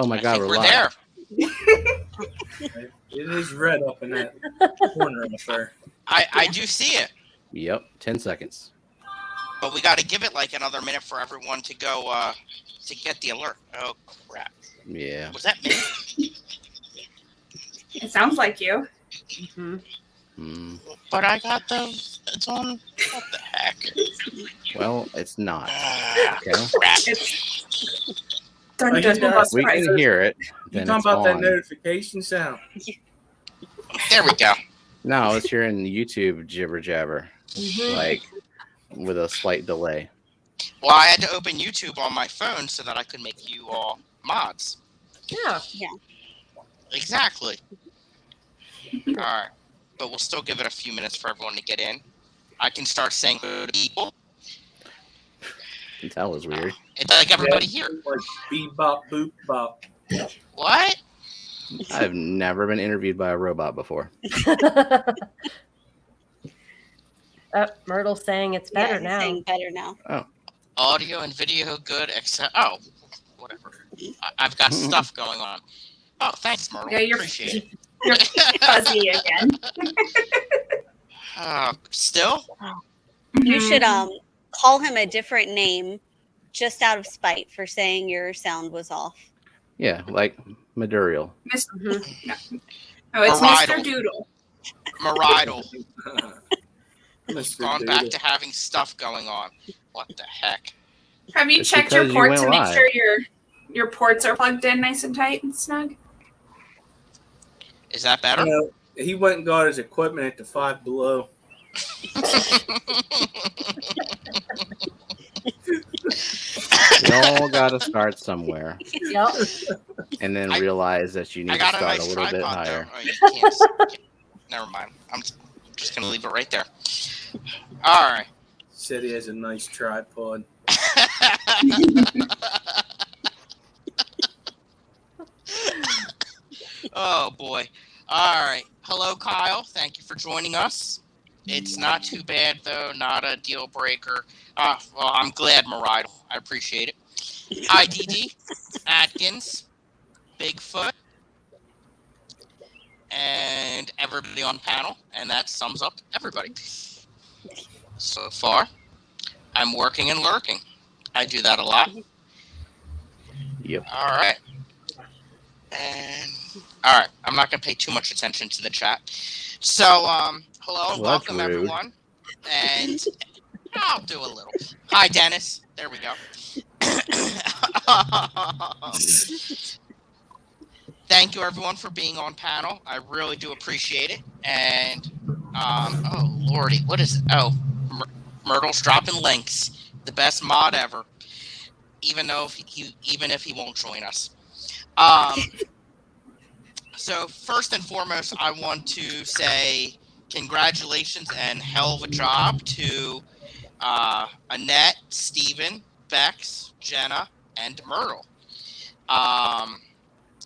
Oh my I God, think we're we're live. there. It is red up in that corner up there. I do see it, Yep, 10 seconds. but we got to give it like another minute for everyone to go to get the alert. Oh crap! Yeah. Was that me? It sounds like you. But I got those. It's on. What the heck? Well, it's not. Okay. Crap. Dun, Like, dun, he's dun, about If we surprise. can hear it, You then talking it's about that on. notification sound? There we go. No, it's hearing YouTube jibber jabber, like with a slight delay. Well, I had to open YouTube on my phone so that I could make you all mods. Yeah. Exactly. All right. But we'll still give it a few minutes for everyone to get in. I can start saying hello to people. That was weird. It's like everybody here. Like bebop, boop, bop. What? I've never been interviewed by a robot before. Myrtle's saying it's better he's now. saying better now. Audio and video good, except whatever. I've got stuff going on. Oh, thanks, Myrtle. Yeah, Appreciate it. You're fuzzy again. Still? You should call him a different name just out of spite for saying your sound was off. Yeah, like Madurial. No, it's Maridle. Mr. Doodle. Maridle. Mr. Gone Doodle. back to having stuff going on. What the heck? Have you It's checked your because you port went to make live. sure your ports are plugged in nice and tight and snug? Is that better? You know, he went and got his equipment at the Five Below. You all got to start somewhere, Yep. and then I- realize that you I need to got a start nice a little bit tripod higher. though. Oh, you can't. Never mind. I'm just going to leave it right there. All right. Said he has a nice tripod. Oh, boy. All right. Hello, Kyle. Thank you for joining us. It's not too bad, though. Not a deal breaker. Well, I'm glad, Maridle. I appreciate it. IDD, Atkins, Bigfoot, and everybody on panel. And that sums up everybody. So far, I'm working and lurking. I do that a lot. Yep. All right. And all right, I'm not going to pay too much attention to the chat. So, hello and Well, that's welcome, rude. everyone. And I'll do a little. Hi, Dennis. There we go. Thank you, everyone, for being on panel. I really do appreciate it. And, oh, Lordy, what is it? Oh, Myrtle's dropping links. The best mod ever. Even if he won't join us. So first and foremost, I want to say congratulations and hell of a job to Annette, Steven, Bex, Jenna, and Myrtle.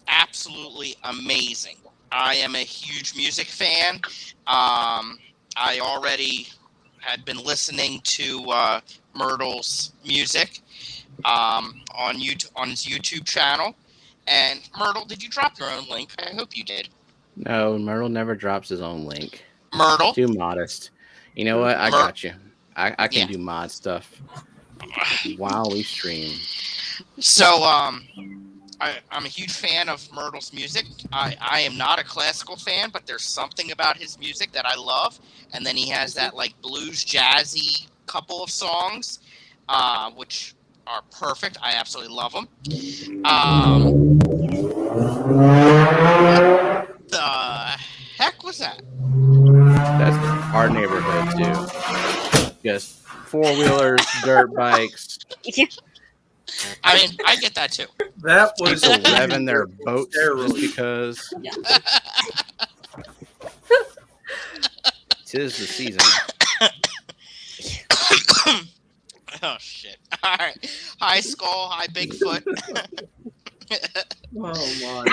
Absolutely amazing. I am a huge music fan. I already had been listening to Myrtle's music on his YouTube channel. And Myrtle, did you drop your own link? I hope you did. No, Myrtle never drops his own link. Myrtle? Too modest. You know what? I got you. I can do mod stuff while we stream. So, I'm a huge fan of Myrtle's music. I am not a classical fan, but there's something about his music that I love. And then he has that like blues jazzy couple of songs, which are perfect. I absolutely love them. The heck was that? That's our neighborhood too. Just 4-wheelers, dirt bikes, I mean, I get that too. That was people revving their boats Steroids. just because. Tis the season. Oh shit! All right, hi Skull, hi Bigfoot. Oh my!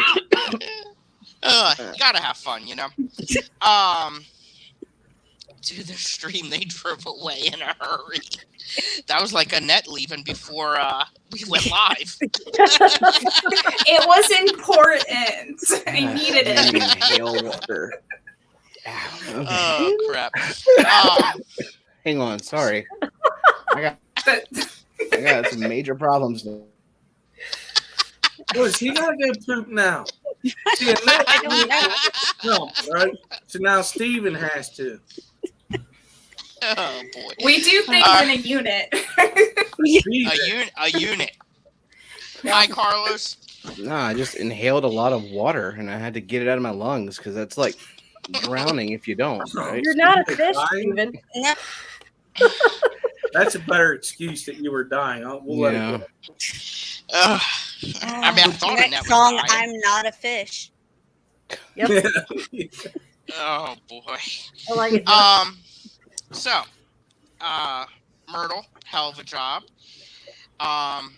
You gotta have fun, you know. to the stream, they drove away in a hurry. That was like Annette leaving before we went live. It was important. I needed it. Inhale water. Ow. Oh crap! Hang on, sorry. I got some major problems. Boys, he gotta go poop now. See, I don't know. no, right? So now Steven has to. Oh boy! We do things in a unit. A unit. Hi, Carlos. No, I just inhaled a lot of water and I had to get it out of my lungs because that's like drowning if you don't. Right? You're not a fish, Steven. No. That's a better excuse that you were dying. We'll let it go. I mean, I thought Annette Next was song, dying. I'm not a fish. Yep. Oh boy. I like it. So, Myrtle, hell of a job. I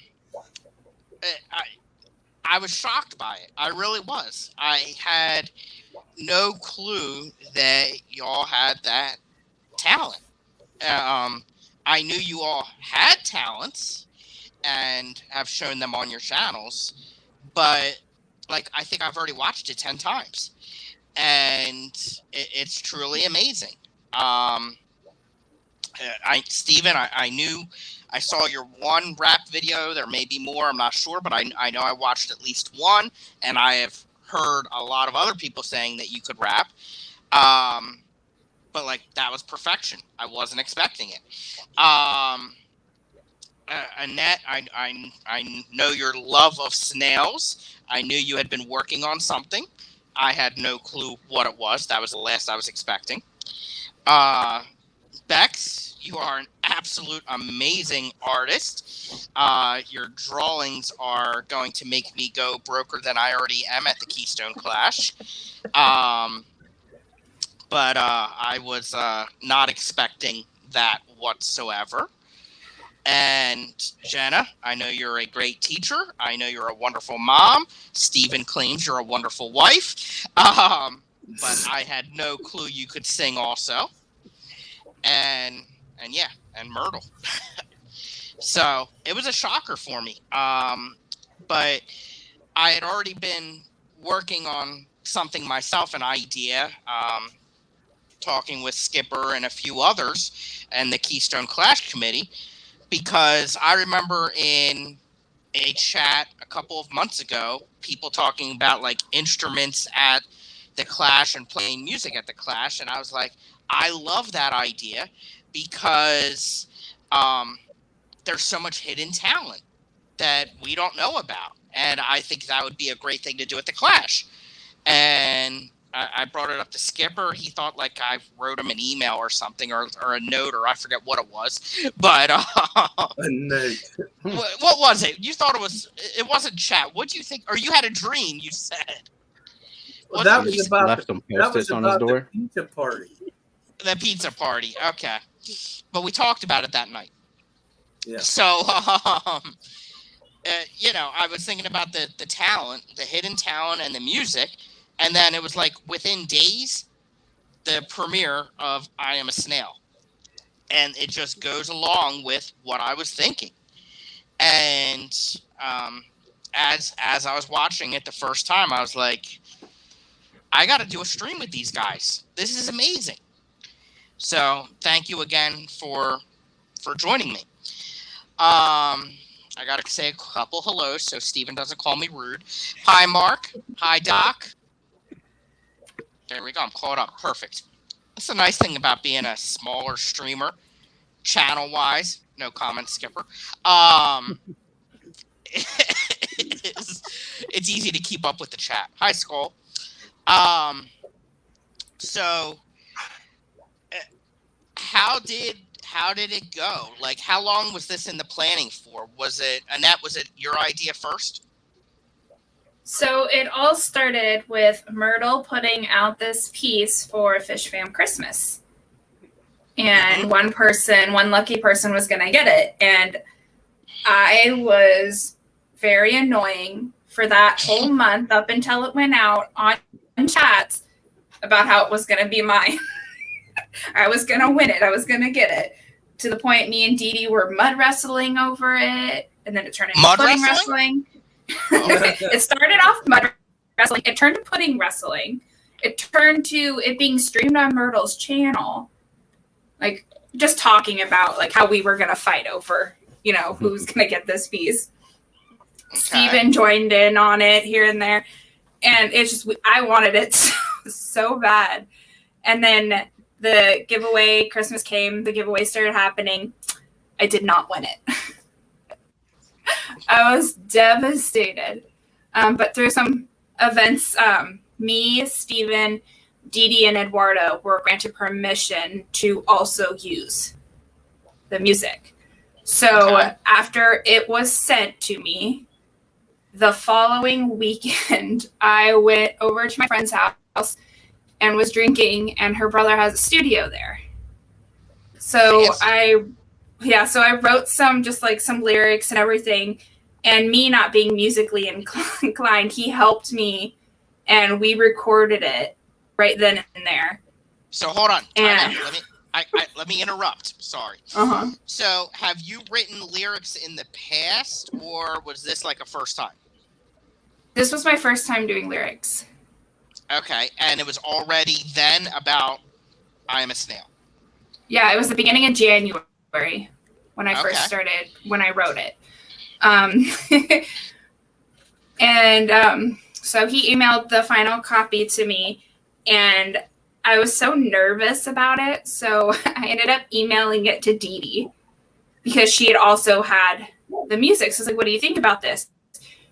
was shocked by it. I really was. I had no clue that y'all had that talent. I knew you all had talents and have shown them on your channels, but like I think I've already watched it 10 times, and it's truly amazing. Steven, I knew I saw your one rap video. There may be more, I'm not sure, but I know I watched at least one, and I have heard a lot of other people saying that you could rap. But like that was perfection. I wasn't expecting it. Annette, I know your love of snails. I knew you had been working on something. I had no clue what it was. That was the last I was expecting. Bex, you are an absolute amazing artist. Your drawings are going to make me go broker than I already am at the Keystone Clash. But I was not expecting that whatsoever. And Jenna, I know you're a great teacher. I know you're a wonderful mom. Steven claims you're a wonderful wife. But I had no clue you could sing also. And Myrtle. So it was a shocker for me. But I had already been working on something myself, an idea, talking with Skipper and a few others and the Keystone Clash Committee, because I remember in a chat a couple of months ago, people talking about like instruments at the Clash and playing music at the Clash. And I was like, I love that idea because there's so much hidden talent that we don't know about. And I think that would be a great thing to do at the Clash. And I brought it up to Skipper. He thought like I wrote him an email or something, or a note, or I forget what it was. But A note. what was it? You thought it wasn't chat. What do you think? Or you had a dream, you said. Well, that was about left some post-its on his door. the pizza party. The pizza party. Okay. But we talked about it that night. Yeah. So, I was thinking about the talent, the hidden talent and the music. And then it was like within days, the premiere of I Am a Snail. And it just goes along with what I was thinking. And as I was watching it the first time, I was like, I got to do a stream with these guys. This is amazing. So thank you again for joining me. I got to say a couple hellos so Steven doesn't call me rude. Hi, Mark. Hi, Doc. There we go. I'm caught up. Perfect. That's the nice thing about being a smaller streamer, channel-wise. No comment, Skipper. It's easy to keep up with the chat. Hi, Skull. So how did it go? Like, how long was this in the planning for? Was it, Annette, was it your idea first? So it all started with Myrtle putting out this piece for FISHFAM Christmas. And one lucky person was going to get it. And I was very annoying for that whole month up until it went out on chats about how it was going to be mine. I was going to win it. I was going to get it. To the point me and Dee Dee were mud wrestling over it. And then it turned into pudding wrestling. It started off mud wrestling. It turned to pudding wrestling. It turned to it being streamed on Myrtle's channel. Like, just talking about, like, how we were going to fight over, you know, who's going to get this piece. Okay. Steven joined in on it here and there. And it's just, I wanted it so bad. And then the giveaway, Christmas came, the giveaway started happening. I did not win it. I was devastated. But through some events, me, Steven, Dee Dee, and Eduardo were granted permission to also use the music. So after it was sent to me, the following weekend, I went over to my friend's house and was drinking, and her brother has a studio there. So I wrote some lyrics and everything, and me not being musically inclined, he helped me, and we recorded it right then and there. So hold on. Let me interrupt. Sorry. So have you written lyrics in the past, or was this like a first time? This was my first time doing lyrics. Okay, and it was already then about I Am a Snail. Yeah, it was the beginning of January when I first started, when I wrote it. So he emailed the final copy to me, and I was so nervous about it. So I ended up emailing it to Dee Dee because she had also had the music. So I was like, what do you think about this?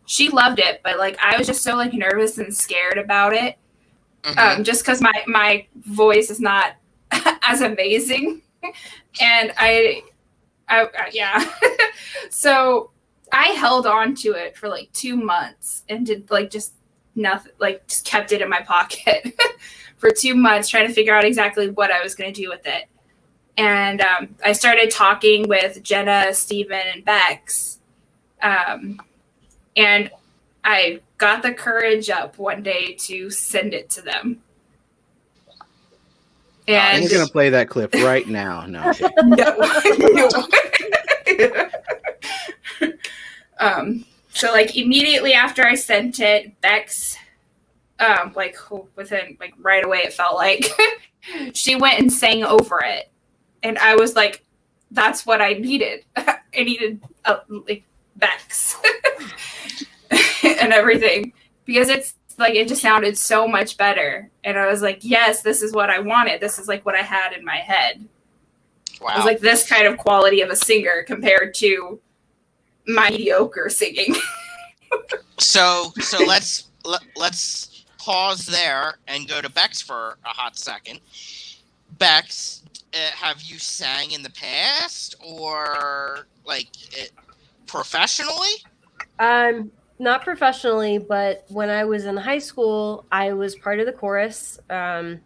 She loved it, but like I was just so like nervous and scared about it. Just because my voice is not as amazing. And so I held on to it for like 2 months and did like just nothing, like just kept it in my pocket for 2 months, trying to figure out exactly what I was going to do with it. And I started talking with Jenna, Steven, and Bex. And I got the courage up one day to send it to them. And we're going to play that clip right now. No. So like immediately after I sent it, Bex, within like right away, it felt like she went and sang over it. And I was like, that's what I needed. I needed like Bex and everything, because it's like, it just sounded so much better. And I was like, yes, this is what I wanted. This is like what I had in my head. Wow. It was like this kind of quality of a singer compared to my mediocre singing. So let's pause there and go to Bex for a hot second. Bex, have you sang in the past or like professionally? Not professionally, but when I was in high school, I was part of the chorus. My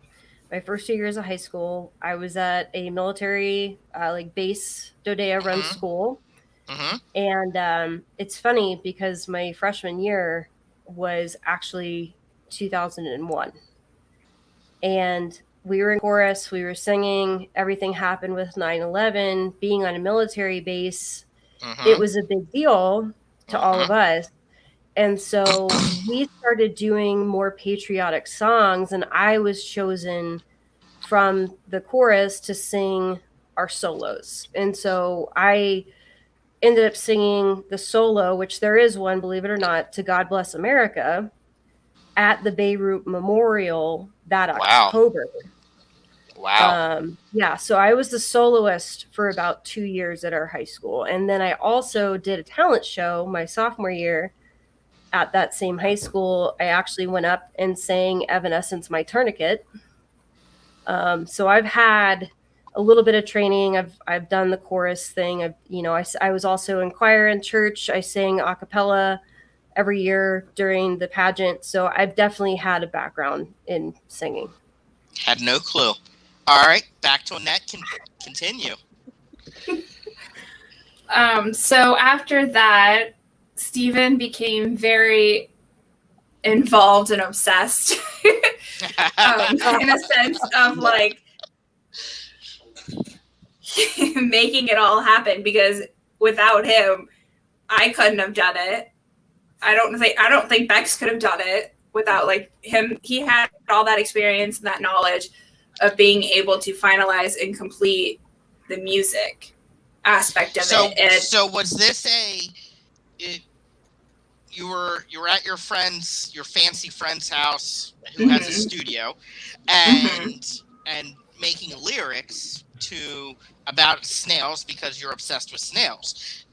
first 2 years of high school, I was at a military base Dodea run school. And it's funny because my freshman year was actually 2001. And we were in chorus, we were singing, everything happened with 9/11, being on a military base. It was a big deal to all of us. And so we started doing more patriotic songs, and I was chosen from the chorus to sing our solos. And so I ended up singing the solo, which there is one, believe it or not, to God Bless America at the Beirut Memorial that October. Wow. So I was the soloist for about 2 years at our high school. And then I also did a talent show my sophomore year at that same high school. I actually went up and sang Evanescence, My Tourniquet. So I've had a little bit of training. I've done the chorus thing. I was also in choir in church. I sang a cappella every year during the pageant. So I've definitely had a background in singing. Had no clue. All right, back to Annette. Continue. So after that, Steven became very involved and obsessed in a sense of like, making it all happen, because without him, I couldn't have done it. I don't think Bex could have done it without like him. He had all that experience and that knowledge of being able to finalize and complete the music aspect of it. And so was this you were at your fancy friend's house who has a studio, and making lyrics about snails because you're obsessed with snails.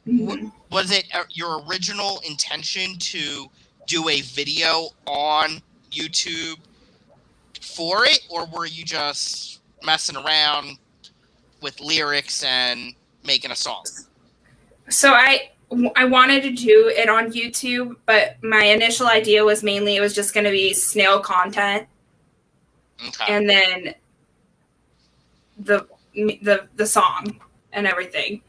Was it your original intention to do a video on YouTube for it, or were you just messing around with lyrics and making a song? So I wanted to do it on YouTube, but my initial idea was mainly it was just going to be snail content, and then the song and everything.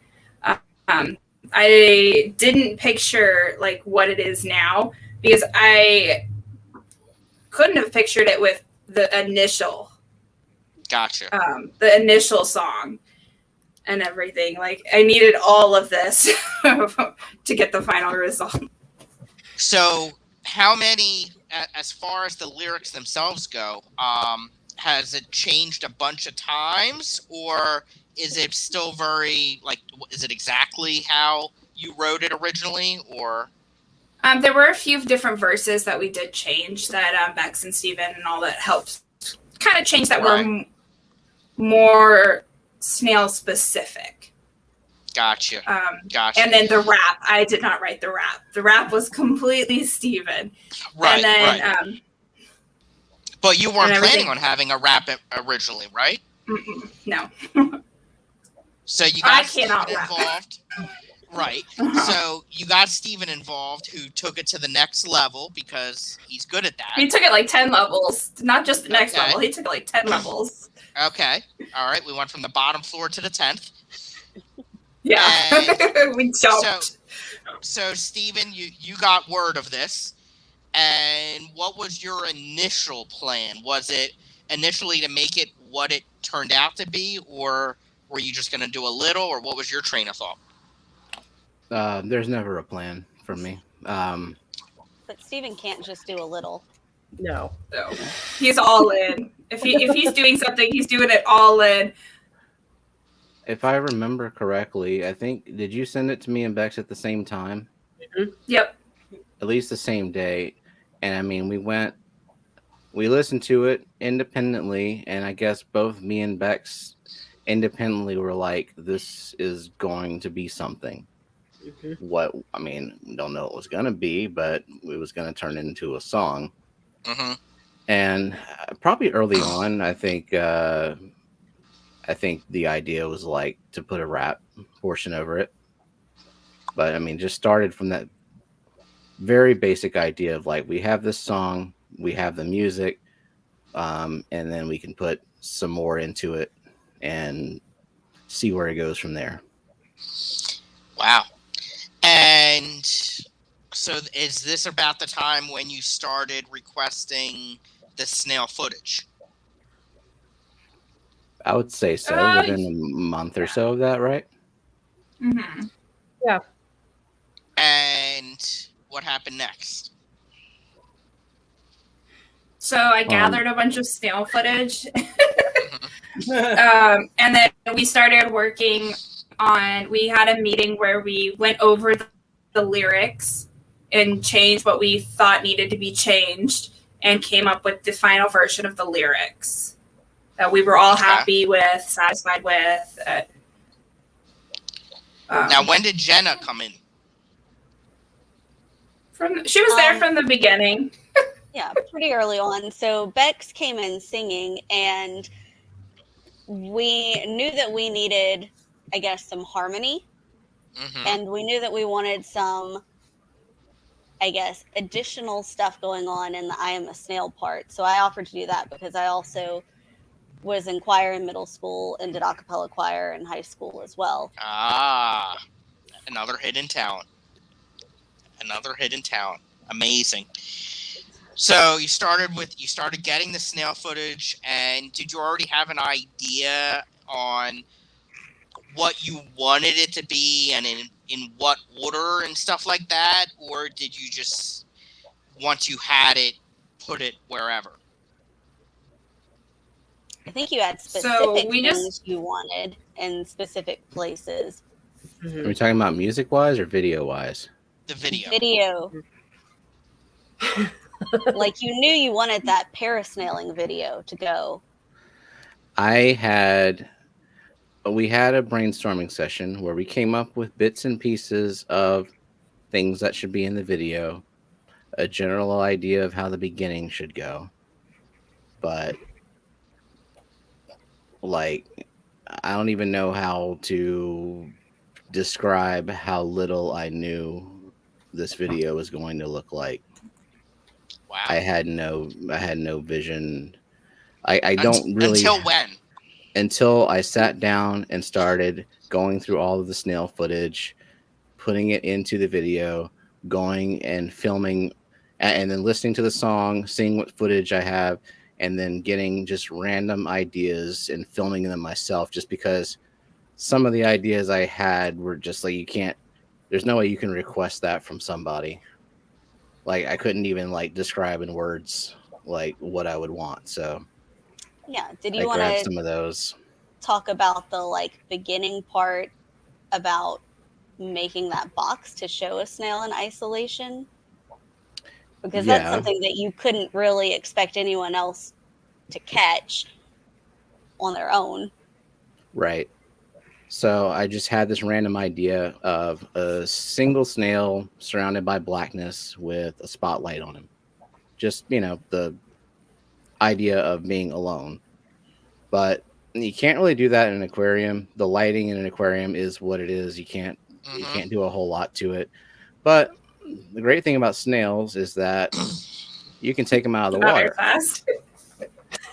I didn't picture like what it is now, because I couldn't have pictured it with the initial. Gotcha. The initial song and everything. Like I needed all of this to get the final result. So how many, as far as the lyrics themselves go, has it changed a bunch of times, or is it still very, like, is it exactly how you wrote it originally, or? There were a few different verses that we did change that Bex and Steven and all that helped kind of change that were more snail specific. Gotcha. Gotcha. And then the rap, I did not write the rap. The rap was completely Steven. Right. And then, but you weren't planning on having a rap originally, right? No. So you got Steven involved. Right. So you got Steven involved, who took it to the next level because he's good at that. He took it like 10 levels, not just the next level. He took it like 10 levels. Okay. All right. We went from the bottom floor to the 10th. Yeah. We jumped. So Steven, you got word of this. And what was your initial plan? Was it initially to make it what it turned out to be, or were you just going to do a little, or what was your train of thought? There's never a plan for me. But Steven can't just do a little. No. He's all in. If he's doing something, he's doing it all in. If I remember correctly, I think, did you send it to me and Bex at the same time? Mm-hmm. Yep. At least the same day. And I mean, we listened to it independently, and I guess both me and Bex independently were like, this is going to be something. Mm-hmm. Don't know what it was going to be, but it was going to turn into a song. Mm-hmm. And probably early on, I think the idea was like to put a rap portion over it. But I mean, just started from that very basic idea of like, we have this song, we have the music, and then we can put some more into it and see where it goes from there. Wow. And so is this about the time when you started requesting the snail footage? I would say so, within a month or so of that, right? Mm-hmm. Yeah. And what happened next? So I gathered a bunch of snail footage. And then we started working on, we had a meeting where we went over the lyrics and changed what we thought needed to be changed and came up with the final version of the lyrics that we were all happy with, satisfied with. Now, when did Jenna come in? She was there from the beginning. Yeah, pretty early on. So Bex came in singing, and we knew that we needed, I guess, some harmony. Mm-hmm. And we knew that we wanted some, I guess, additional stuff going on in the I Am a Snail part. So I offered to do that because I also was in choir in middle school and did a cappella choir in high school as well. Ah, another hidden talent. Amazing. So you started getting the snail footage, and did you already have an idea on what you wanted it to be and in what order and stuff like that, or did you just, once you had it, put it wherever? I think you had specific So we things just- you wanted in specific places. Are we talking about music wise or video wise? The video. Video. Like you knew you wanted that parasnailing video to go. We had a brainstorming session where we came up with bits and pieces of things that should be in the video, a general idea of how the beginning should go. But like, I don't even know how to describe how little I knew this video was going to look like. Wow. I had no vision. I don't really Until when? Until I sat down and started going through all of the snail footage, putting it into the video, going and filming, and then listening to the song, seeing what footage I have, and then getting just random ideas and filming them myself, just because some of the ideas I had were just like, there's no way you can request that from somebody. Like, I couldn't even like describe in words like what I would want. So Yeah. Did I you want grabbed to some of those. talk about the like beginning part about making that box to show a snail in isolation? Because that's Yeah. something that you couldn't really expect anyone else to catch on their own. Right. So I just had this random idea of a single snail surrounded by blackness with a spotlight on him. Just, the idea of being alone. But you can't really do that in an aquarium. The lighting in an aquarium is what it is. You can't do a whole lot to it. But the great thing about snails is that you can take them out of the Not very water. fast.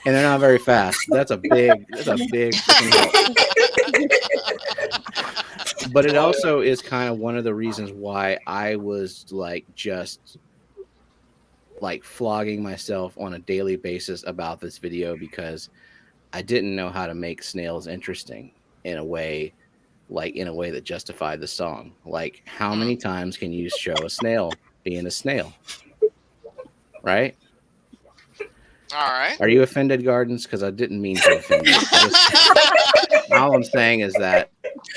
And they're not very fast. That's a big freaking help. But it also is kind of one of the reasons why I was like just like flogging myself on a daily basis about this video, because I didn't know how to make snails interesting in a way that justified the song. Like, how many times can you show a snail being a snail? Right? All right. Are you offended, Gardens? Because I didn't mean to offend you. All I'm saying is that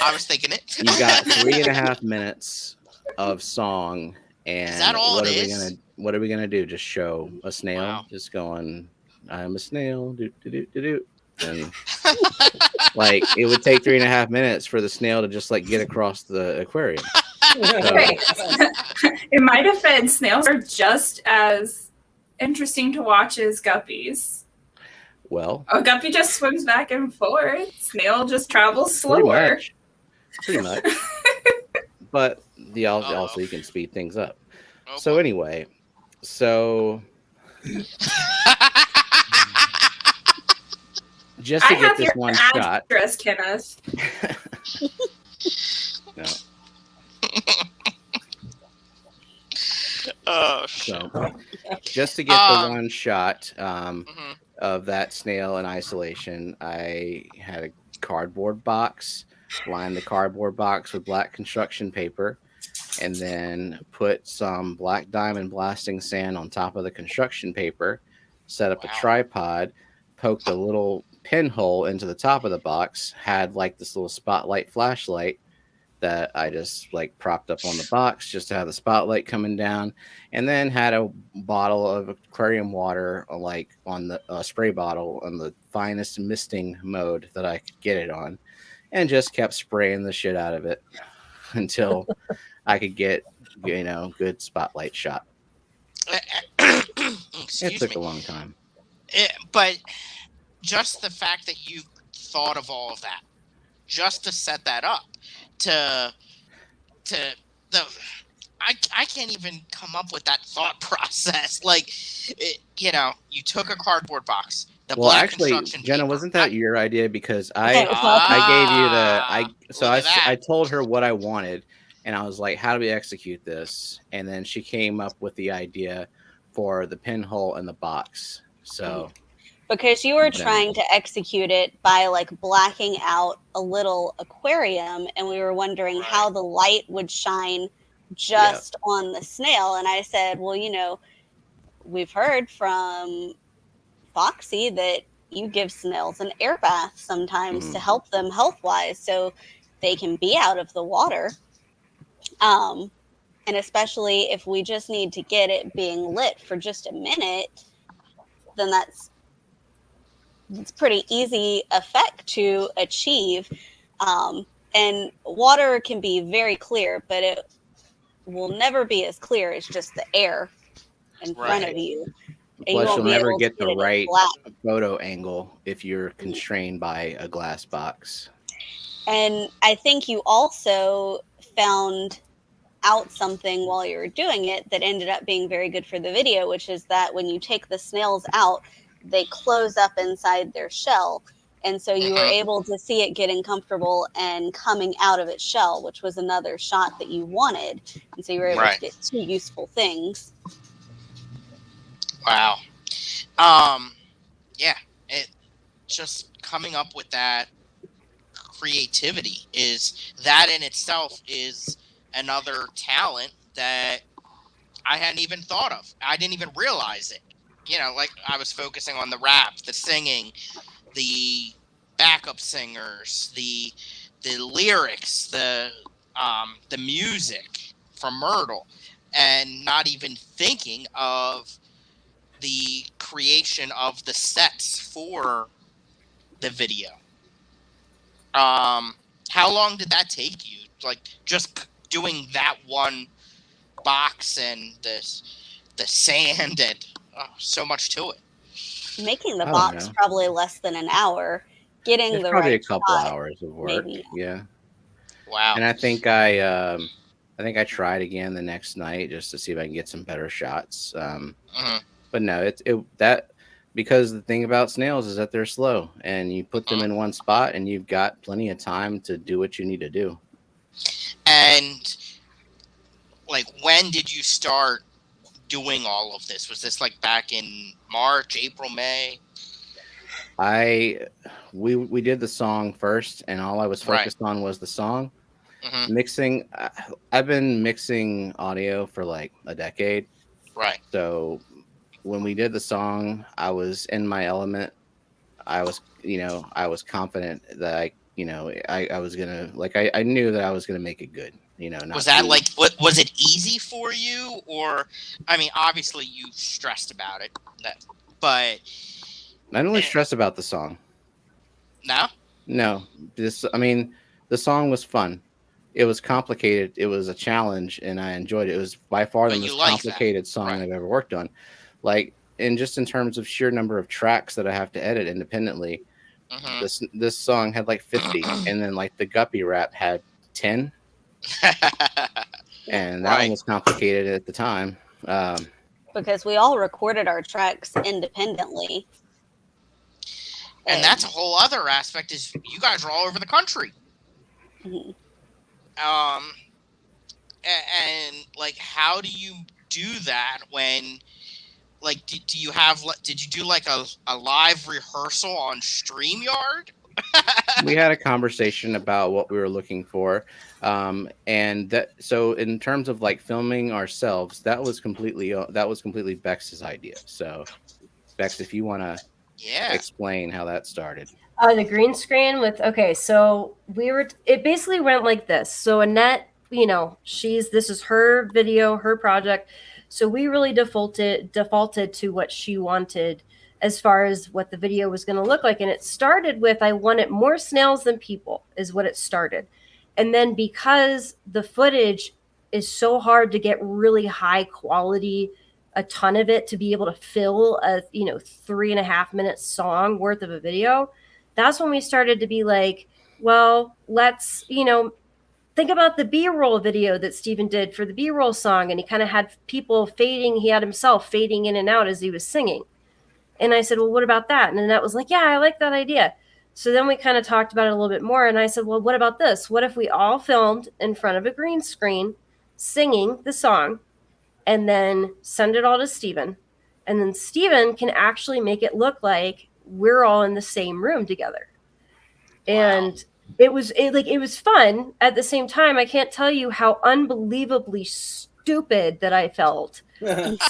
I was thinking it. you got 3.5 minutes of song, and Is that all what it are is? we gonna do? Just show a snail, Wow. just going, "I'm a snail," do do do do do, and like it would take 3.5 minutes for the snail to just like get across the aquarium. Okay. In my defense, snails are just as interesting to watch as guppies. Well, A guppy just swims back and forth. Snail just travels pretty slower. much. But also you can speed things up. Oh, So boy. anyway, just to I get have this your one shot. address, Kenneth. No. Oh, shit. So just to get the one shot Mhm. of that snail in isolation, I had a cardboard box, lined the cardboard box with black construction paper, and then put some black diamond blasting sand on top of the construction paper, set up a Wow. tripod, poked a little pinhole into the top of the box, had like this little spotlight flashlight that I just like propped up on the box just to have the spotlight coming down, and then had a bottle of aquarium water like on the spray bottle on the finest misting mode that I could get it on, and just kept spraying the shit out of it until I could get good spotlight shot. Excuse It took me. a long time. But just the fact that you thought of all of that, just to set that up, I can't even come up with that thought process. Like, you took a cardboard box. The Well, black actually, construction Jenna, paper. wasn't that your idea? Because That was I gave you look at that. I told her what I wanted, and I was like, "How do we execute this?" And then she came up with the idea for the pinhole and the box. So Because you were Whatever. trying to execute it by like blacking out a little aquarium, and we were wondering Right. how the light would shine just on the snail. And I said, well, you know, we've heard from Foxy that you give snails an air bath sometimes to help them health-wise so they can be out of the water. And especially if we just need to get it being lit for just a minute, then it's pretty easy effect to achieve. And water can be very clear, but it will never be as clear as just the air in front of you. And you Plus, won't you'll be never able to get the it in right black. photo angle if you're constrained by a glass box. And I think you also found out something while you were doing it that ended up being very good for the video, which is that when you take the snails out, they close up inside their shell. And so you were able to see it getting comfortable and coming out of its shell, which was another shot that you wanted. And so you were able to get two useful things. Wow. Yeah, it just coming up with that creativity is that in itself is another talent that I hadn't even thought of. I didn't even realize it. You know, like I was focusing on the rap, the singing, the backup singers, the lyrics, the music from Myrtle, and not even thinking of the creation of the sets for the video. How long did that take you? Like just doing that one box and the sand and so much to it. Making the box probably less than an hour. Getting it's the probably right a couple shot, hours of work. maybe. Yeah. Wow. And I think I tried again the next night just to see if I can get some better shots. But no, because the thing about snails is that they're slow, and you put them in one spot, and you've got plenty of time to do what you need to do. And like, when did you start doing all of this? Was this like back in March, April, May? We did the song first, and all I was focused on was the song. Mixing. I've been mixing audio for like a decade. Right. So when we did the song, I was in my element. I was confident that I was gonna, like, I knew that I was gonna make it good. Was that like, was it easy for you, or I mean, obviously you stressed about it, but I didn't really stress about the song. No, the song was fun. It was complicated. It was a challenge, and I enjoyed it. It was by far the most complicated song I've ever worked on. Like, and just in terms of sheer number of tracks that I have to edit independently, this song had like 50, and then like the Guppy rap had 10, and that one was complicated at the time. Because we all recorded our tracks independently. And that's a whole other aspect, is you guys are all over the country. And like, how do you do that when, like, did you do like a live rehearsal on StreamYard? We had a conversation about what we were looking for. So in terms of like filming ourselves, that was completely Bex's idea. So Bex, if you want to explain how that started. The green screen so it basically went like this. So Annette, this is her video, her project. So we really defaulted to what she wanted as far as what the video was going to look like. And it started with, I wanted more snails than people is what it started. And then because the footage is so hard to get really high quality, a ton of it to be able to fill a 3.5 minute song worth of a video, that's when we started to be like, well, let's think about the B-roll video that Steven did for the B-roll song, and he kind of had people fading, he had himself fading in and out as he was singing. And I said, well, what about that? And Annette was like, yeah, I like that idea. So then we kind of talked about it a little bit more, and I said, well, what about this? What if we all filmed in front of a green screen singing the song, and then send it all to Steven, and then Steven can actually make it look like we're all in the same room together. And it was fun. At the same time, I can't tell you how unbelievably stupid that I felt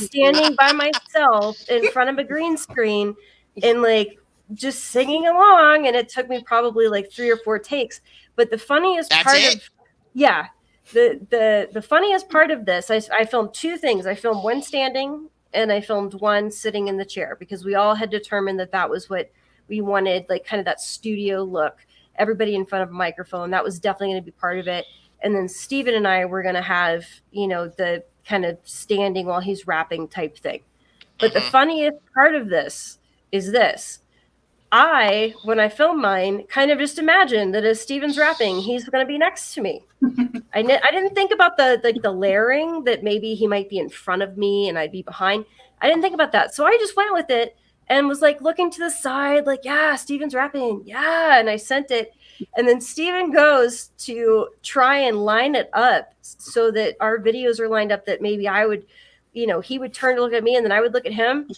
standing by myself in front of a green screen and like just singing along. And it took me probably like 3 or 4 takes. But the funniest the funniest part of this, I filmed 2 things. I filmed one standing and I filmed one sitting in the chair, because we all had determined that was what we wanted, like kind of that studio look, everybody in front of a microphone. That was definitely going to be part of it. And then Steven and I were going to have, the kind of standing while he's rapping type thing. But the funniest part of this is this. When I filmed mine, kind of just imagined that as Steven's rapping, he's going to be next to me. I didn't think about the layering, that maybe he might be in front of me and I'd be behind. I didn't think about that. So I just went with it and was like looking to the side, like, yeah, Steven's rapping. Yeah. And I sent it. And then Steven goes to try and line it up so that our videos are lined up, that maybe I would, he would turn to look at me and then I would look at him.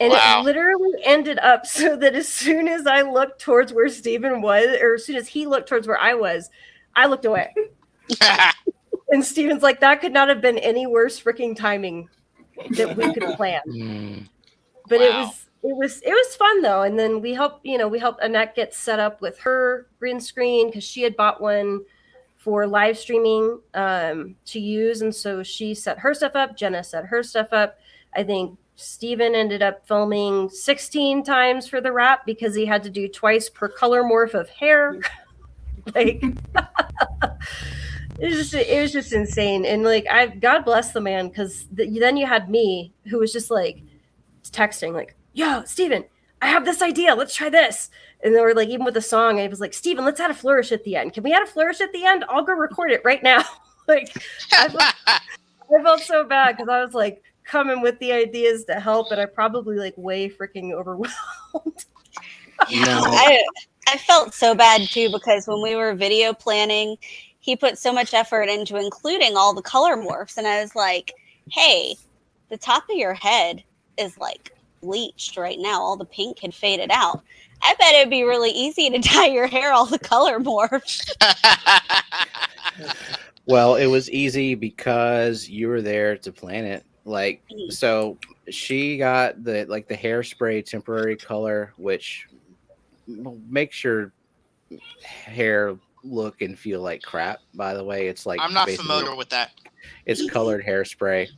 And it literally ended up so that as soon as I looked towards where Steven was, or as soon as he looked towards where I was, I looked away. And Steven's like, that could not have been any worse freaking timing that we could plan. But it was fun though. And then we helped Annette get set up with her green screen, because she had bought one for live streaming to use. And so she set her stuff up. Jenna set her stuff up. I think Steven ended up filming 16 times for the rap, because he had to do twice per color morph of hair. Like, it was just insane. And like, God bless the man, because then you had me, who was just like texting like, yo, Steven, I have this idea. Let's try this. And then we're like, even with the song, I was like, Steven, let's add a flourish at the end. Can we add a flourish at the end? I'll go record it right now. Like, I felt so bad, because I was like coming with the ideas to help, and I probably like way freaking overwhelmed. I felt so bad too, because when we were video planning, he put so much effort into including all the color morphs, and I was like, hey, the top of your head is like bleached right now. All the pink had faded out. I bet it'd be really easy to dye your hair all the color morphs. Well, it was easy because you were there to plan it. Like, so she got the hairspray temporary color, which makes your hair look and feel like crap. By the way, it's like, I'm not familiar with that. It's colored hairspray.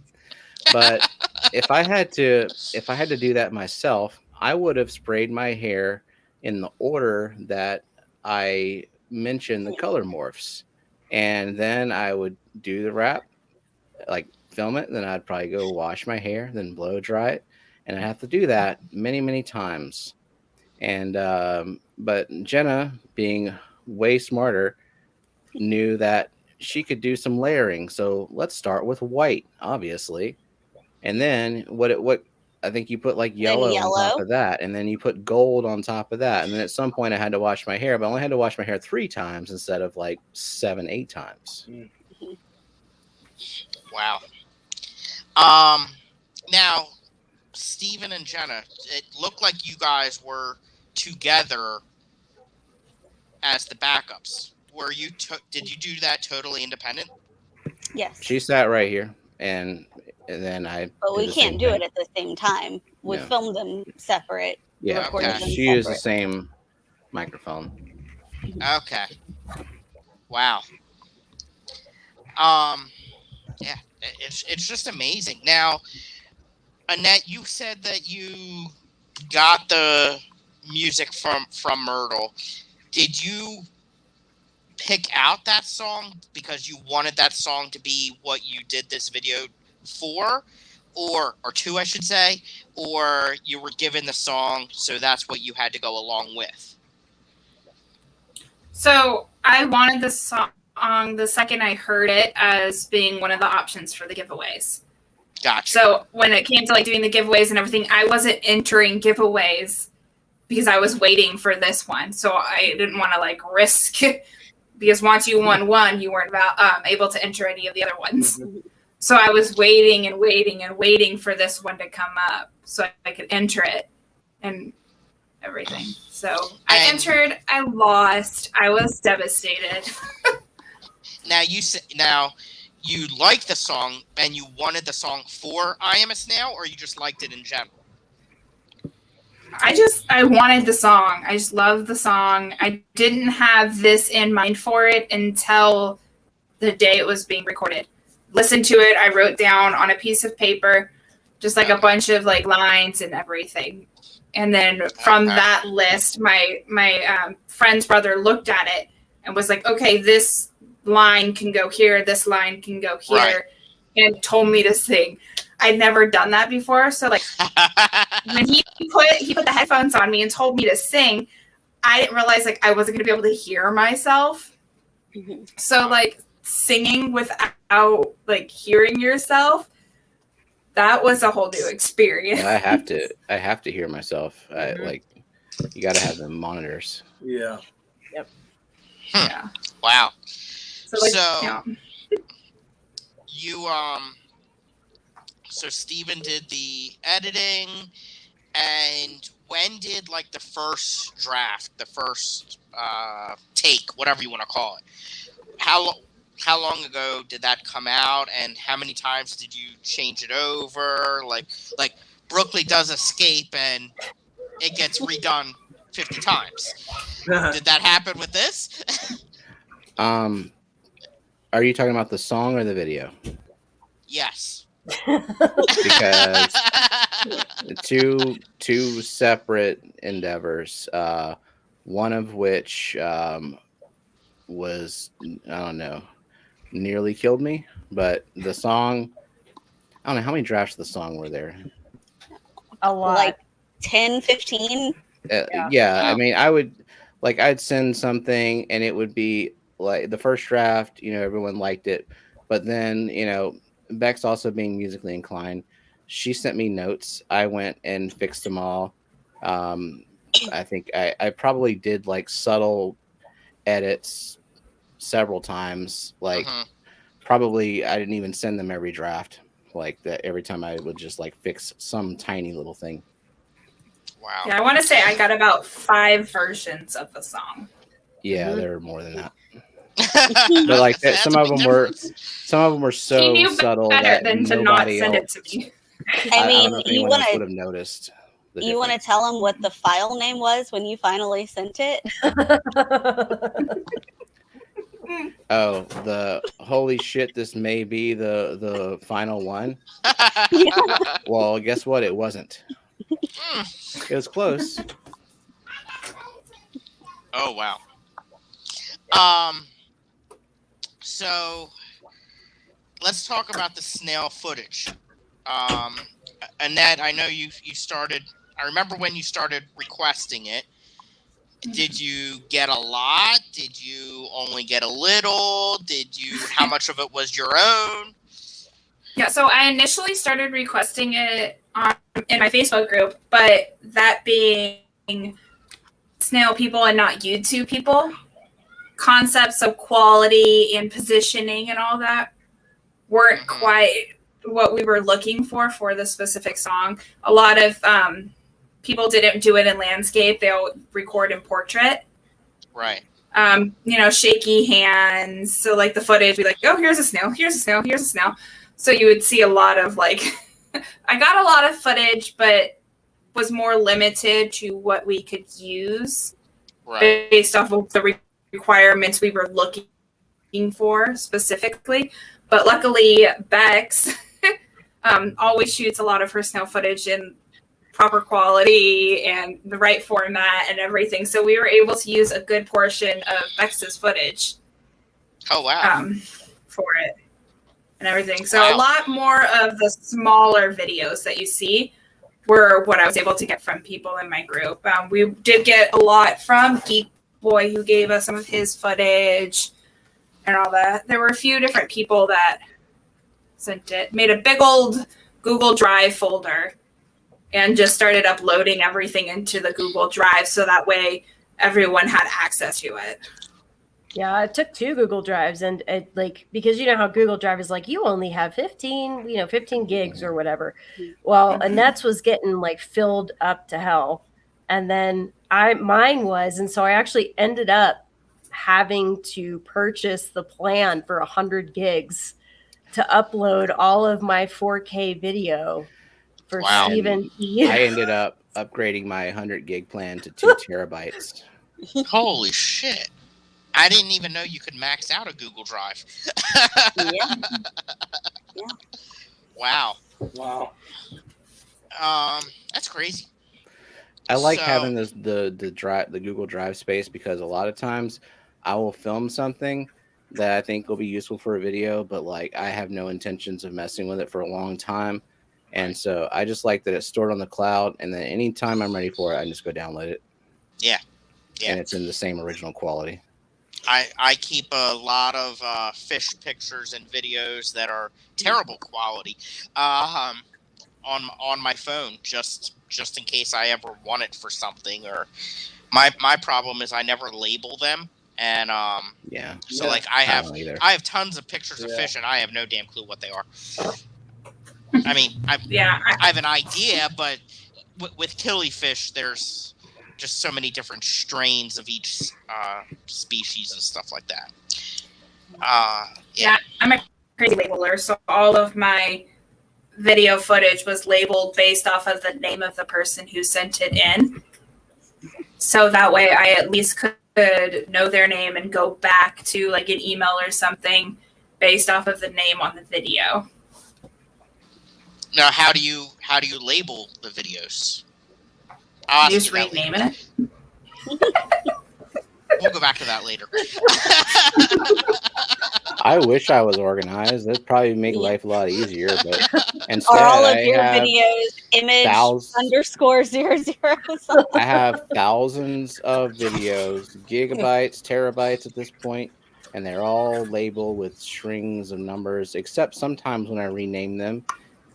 But if I had to do that myself, I would have sprayed my hair in the order that I mentioned the color morphs, and then I would do the wrap, like film it, then I'd probably go wash my hair, then blow dry it, and I have to do that many, many times. And but Jenna, being way smarter, knew that she could do some layering. So let's start with white, obviously, and then what I think you put like yellow on top of that, and then you put gold on top of that, and then at some point I had to wash my hair, but I only had to wash my hair 3 times instead of like 7, 8 times. Wow. Now, Steven and Jenna, it looked like you guys were together as the backups. Did you do that totally independent? Yes. She sat right here, and then I. But we can't do it at the same time. We filmed them separate. Yeah, she used the same microphone. Okay. Wow. Yeah, it's just amazing. Now, Annette, you said that you got the music from Myrtle. Did you pick out that song because you wanted that song to be what you did this video for, or two, I should say, or you were given the song, so that's what you had to go along with? So I wanted the song the second I heard it as being one of the options for the giveaways. Gotcha. So when it came to like doing the giveaways and everything, I wasn't entering giveaways because I was waiting for this one. So I didn't want to like risk because once you won one, you weren't able to enter any of the other ones. So I was waiting and waiting and waiting for this one to come up so I could enter it. And everything. So I entered, I lost, I was devastated. Now you like the song and you wanted the song for I Am a Snail, or you just liked it in general? I wanted the song. I just loved the song. I didn't have this in mind for it until the day it was being recorded. Listened to it, I wrote down on a piece of paper just like a bunch of like lines and everything. And then from that list, my friend's brother looked at it and was like, okay, this line can go here, this line can go here, and told me to sing. I'd never done that before. So like when he put the headphones on me and told me to sing, I didn't realize like I wasn't gonna be able to hear myself. Mm-hmm. So like singing without like hearing yourself, that was a whole new experience. I have to hear myself. Like you got to have the monitors. Yeah. Yep. Yeah. Wow. So you so Steven did the editing, and when did like the first draft, the first take, whatever you want to call it, how long ago did that come out, and how many times did you change it over? Like Brooklyn does Escape and it gets redone 50 times. Did that happen with this? Are you talking about the song or the video? Yes. Because two separate endeavors. One of which was, I don't know, nearly killed me. But the song, I don't know how many drafts of the song were there. A lot. Like 10, 15. Yeah. I mean, I'd send something and it would be like the first draft, everyone liked it. But then, Bex also being musically inclined, she sent me notes. I went and fixed them all. I think I probably did like subtle edits several times. Like probably I didn't even send them every draft. Like that every time I would just like fix some tiny little thing. Wow. Yeah, I want to say I got about 5 versions of the song. Yeah, there were more than that. But like that, some of them were so subtle that than to not send it to me. I mean, don't know if anyone else would have noticed. You want to tell them what the file name was when you finally sent it? Oh, the holy shit! This may be the final one. Well, guess what? It wasn't. It was close. Oh wow. So let's talk about the snail footage. Annette, I know you started. I remember when you started requesting it. Did you get a lot? Did you only get a little? How much of it was your own? Yeah, so I initially started requesting it in my Facebook group, but that being snail people and not YouTube people, concepts of quality and positioning and all that weren't quite what we were looking for the specific song. A lot of people didn't do it in landscape. They'll record in portrait. Right. Shaky hands. So like the footage, be like, oh, here's a snail, here's a snail, here's a snail. So you would see a lot of like, I got a lot of footage, but was more limited to what we could use based off of the requirements we were looking for specifically. But luckily, Bex always shoots a lot of her snail footage in proper quality and the right format and everything. So we were able to use a good portion of Bex's footage. Oh, wow. For it and everything. So a lot more of the smaller videos that you see were what I was able to get from people in my group. We did get a lot from Geek Boy, who gave us some of his footage and all that. There were a few different people that sent it, made a big old Google Drive folder and just started uploading everything into the Google Drive so that way everyone had access to it. Yeah, it took 2 Google Drives, and it because you know how Google Drive is like, you only have 15 gigs or whatever. Well, Annette's was getting filled up to hell. And then mine was, and so I actually ended up having to purchase the plan for 100 gigs to upload all of my 4K video for Wow. Stephen. I ended up upgrading my 100 gig plan to 2 terabytes. Holy shit. I didn't even know you could max out a Google Drive. Yeah. Wow. Wow. That's crazy. I like So- having the Google Drive space because a lot of times I will film something that I think will be useful for a video, but like I have no intentions of messing with it for a long time. And so I just like that it's stored on the cloud, and then anytime I'm ready for it, I just go download it. Yeah. And it's in the same original quality. I keep a lot of fish pictures and videos that are terrible quality on my phone, just in case I ever want it for something. Or my problem is I never label them, and Yeah. so like I don't either. have tons of pictures of fish, and I have no damn clue what they are. I mean, I have an idea, but with killifish, there's just so many different strains of each species and stuff like that. Yeah, I'm a crazy labeler, so all of my video footage was labeled based off of the name of the person who sent it in. So that way I at least could know their name and go back to like an email or something based off of the name on the video. Now, how do you label the videos? Just rename it. We'll go back to that later. I wish I was organized. That'd probably make life a lot easier. But instead, Are all of I your have videos image _00? I have thousands of videos, gigabytes, terabytes at this point, and they're all labeled with strings of numbers, except sometimes when I rename them.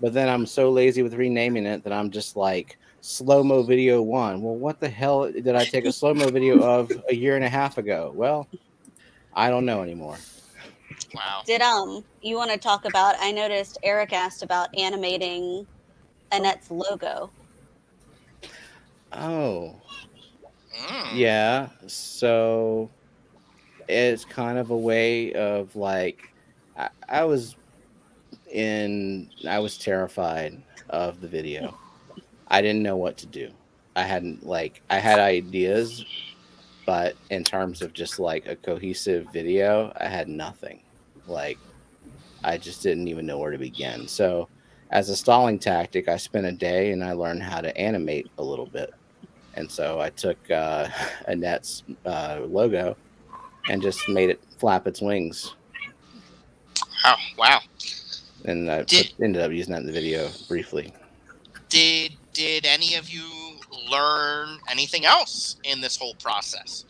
But then I'm so lazy with renaming it that I'm just like slow-mo video 1. Well, what the hell did I take a slow-mo video of a year and a half ago? Well, I don't know anymore. Wow. Did you want to talk about? I noticed Eric asked about animating Annette's logo. Oh. Yeah. So it's kind of a way of like I was terrified of the video. I didn't know what to do. I had ideas, but in terms of just like a cohesive video, I had nothing. Like I just didn't even know where to begin. So as a stalling tactic, I spent a day and I learned how to animate a little bit. And so I took Annette's logo and just made it flap its wings. Oh, wow. And I ended up using that in the video briefly. Did any of you learn anything else in this whole process?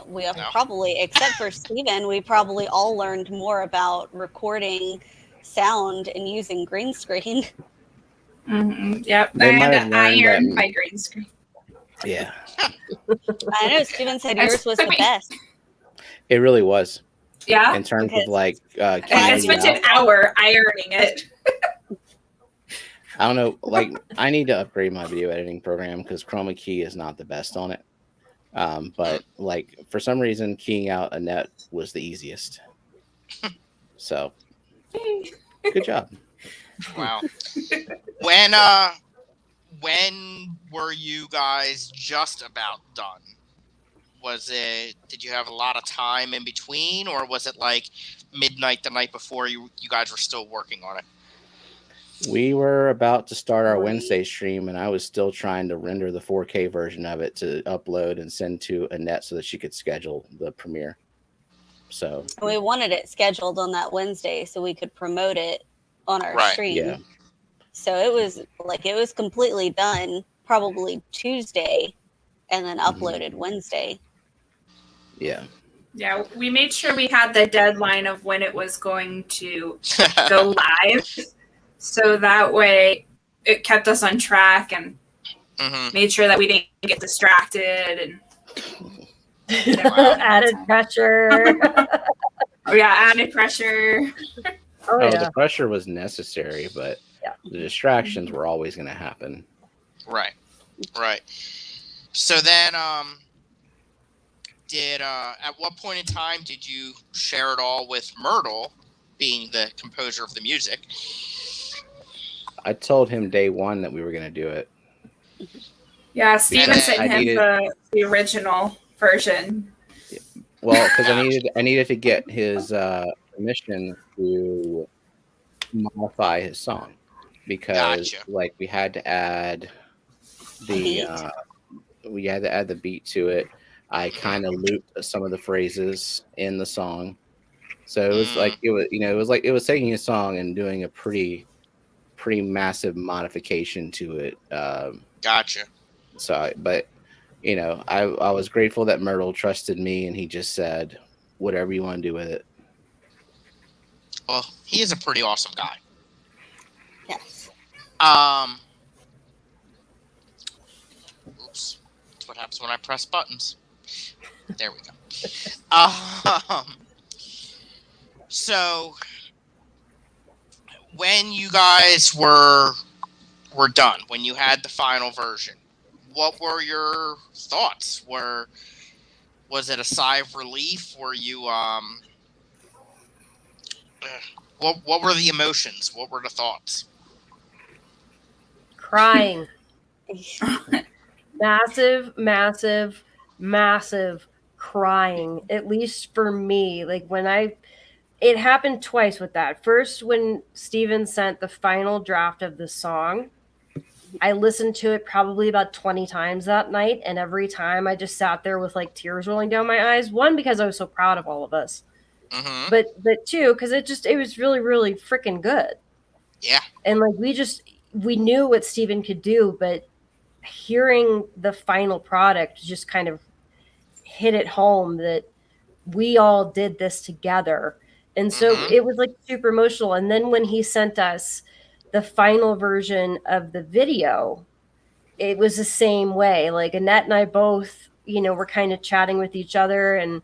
We have probably, except for Steven, we probably all learned more about recording sound and using green screen. Mm-hmm. Yep. They I might had have to learned iron that- my green screen. Yeah. I know Steven said yours was the best. It really was. Yeah. In terms of like I spent an hour ironing it. I don't know, like I need to upgrade my video editing program because Chroma Key is not the best on it. But like for some reason, keying out Annette was the easiest. So good job. Wow. When were you guys just about done? Did you have a lot of time in between, or was it like midnight the night before you guys were still working on it? We were about to start our Wednesday stream, and I was still trying to render the 4K version of it to upload and send to Annette so that she could schedule the premiere. So we wanted it scheduled on that Wednesday so we could promote it on our stream. Yeah. So it was completely done probably Tuesday and then uploaded Wednesday. Yeah. Yeah, we made sure we had the deadline of when it was going to go live. So that way it kept us on track and made sure that we didn't get distracted and added pressure. Oh yeah, added pressure. The pressure was necessary, but the distractions were always going to happen. Right. So then, at what point in time did you share it all with Myrtle, being the composer of the music? I told him day one that we were going to do it. Yeah, Steven then- sent him the original version. Well, because I needed to get his permission to modify his song, because Gotcha. like we had to add the beat to it. I kind of looped some of the phrases in the song, so it was like it was taking a song and doing a pretty massive modification to it. Gotcha. So, but I was grateful that Myrtle trusted me, and he just said, "Whatever you want to do with it." Well, he is a pretty awesome guy. Yes. Oops. That's what happens when I press buttons. There we go. So when you guys were done, when you had the final version, what were your thoughts? Was it a sigh of relief? Were you what were the emotions? What were the thoughts? Crying. massive crying, at least for me. Like it happened twice with that. First, when Steven sent the final draft of the song, I listened to it probably about 20 times that night, and every time I just sat there with like tears rolling down my eyes. One, because I was so proud of all of us, but two, because it was really freaking good. Yeah. And like we knew what Steven could do, but hearing the final product just kind of hit it home that we all did this together. And so it was like super emotional. And then when he sent us the final version of the video, it was the same way. Like Annette and I both, were kind of chatting with each other, and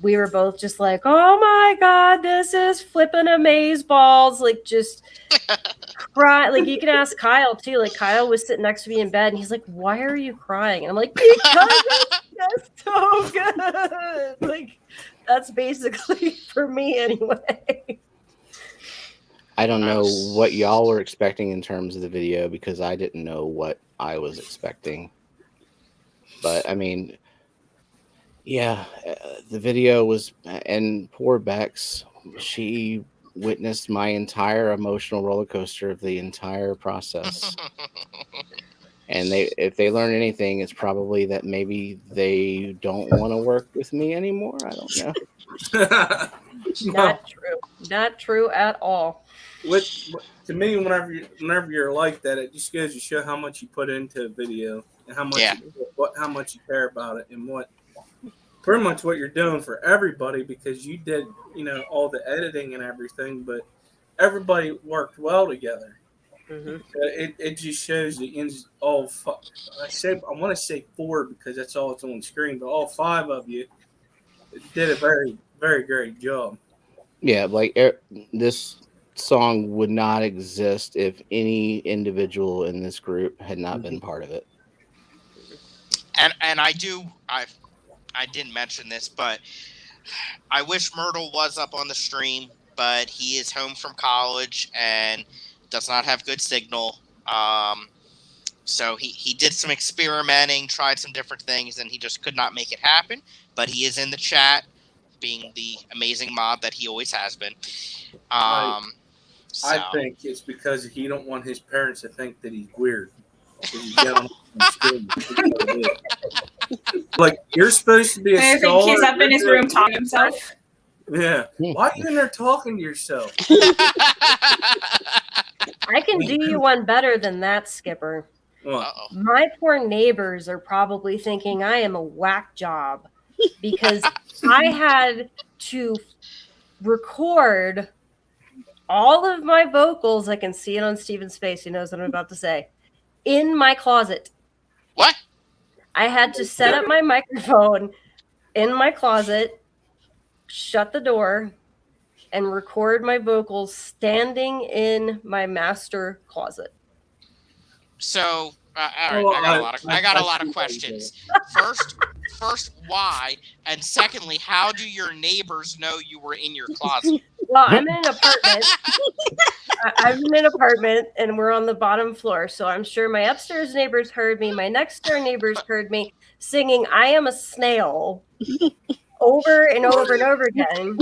we were both just like, oh my God, this is flipping amaze balls. Like just cry. Like you can ask Kyle too. Like Kyle was sitting next to me in bed, and he's like, why are you crying? And I'm like, because it's so good. Like that's basically for me anyway. I don't know what y'all were expecting in terms of the video, because I didn't know what I was expecting. But I mean, yeah, the video was, and poor Bex, she witnessed my entire emotional roller coaster of the entire process. And if they learn anything, it's probably that maybe they don't want to work with me anymore. I don't know. Not true at all. To me, whenever you're like that, it just goes to show how much you put into a video and how much how much you care about it, and pretty much what you're doing for everybody, because you did all the editing and everything, but everybody worked well together. It just shows the ends. I want to say 4 because that's all it's on the screen, but all 5 of you did a very, very great job. Yeah, like this song would not exist if any individual in this group had not been part of it. And I didn't mention this, but I wish Myrtle was up on the stream, but he is home from college and does not have good signal. So he did some experimenting, tried some different things, and he just could not make it happen. But he is in the chat, being the amazing mod that he always has been. I think it's because he don't want his parents to think that he's weird. Like, you're supposed to be a scholar. I think he's up in his room talking to himself. Yeah. Why are you in there talking to yourself? I can do you one better than that, Skipper. My poor neighbors are probably thinking I am a whack job, because I had to record all of my vocals. I can see it on Steven's face. He knows what I'm about to say. In my closet. What? I had to set up my microphone in my closet, shut the door, and record my vocals standing in my master closet. So All right, I got a lot of questions. First, why? And secondly, how do your neighbors know you were in your closet? Well, I'm in an apartment. I'm in an apartment, and we're on the bottom floor. So I'm sure my upstairs neighbors heard me. My next door neighbors heard me singing "I Am a Snail" over and over and over again.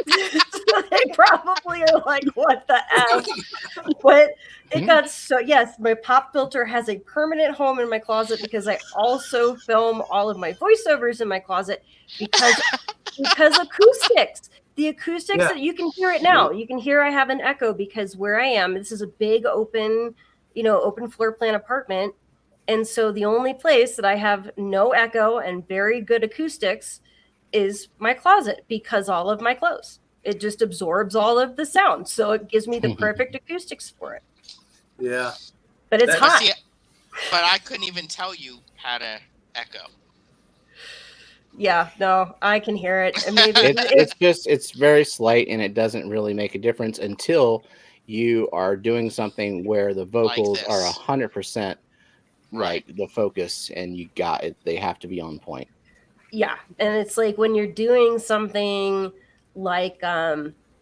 So they probably are like, "What the F?" But it got so, yes, my pop filter has a permanent home in my closet because I also film all of my voiceovers in my closet because acoustics. The acoustics that you can hear it now. You can hear I have an echo because where I am, this is a big open floor plan apartment. And so the only place that I have no echo and very good acoustics is my closet because all of my clothes. It just absorbs all of the sound. So it gives me the perfect acoustics for it. Yeah. But it's hot. But I couldn't even tell you how to echo. Yeah, no, I can hear it. And maybe it's very slight, and it doesn't really make a difference until you are doing something where the vocals are 100% like the focus, and you got it. They have to be on point. Yeah, and it's like when you're doing something like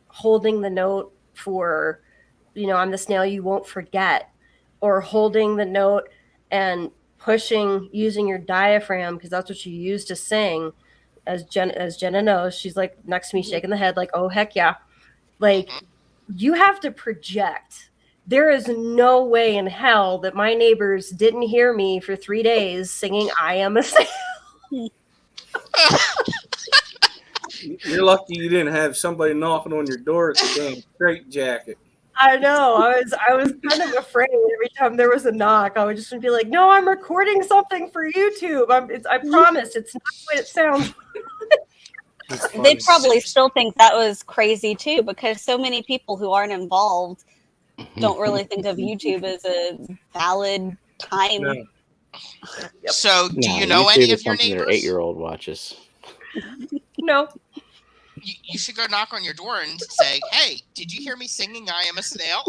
holding the note for, I'm the snail you won't forget, or holding the note and pushing using your diaphragm because that's what you use to sing. As Jenna knows, she's like next to me shaking the head like, oh heck yeah. Like you have to project. There is no way in hell that my neighbors didn't hear me for 3 days singing I Am a Snail. You're lucky you didn't have somebody knocking on your door with a damn straitjacket. I know. I was kind of afraid every time there was a knock. I would just be like, "No, I'm recording something for YouTube. I promise it's not what it sounds." They probably still think that was crazy too, because so many people who aren't involved don't really think of YouTube as a valid time. No. Yep. So, do you know any of your neighbors? Their 8-year-old watches. No. You should go knock on your door and say, "Hey, did you hear me singing I Am a Snail?"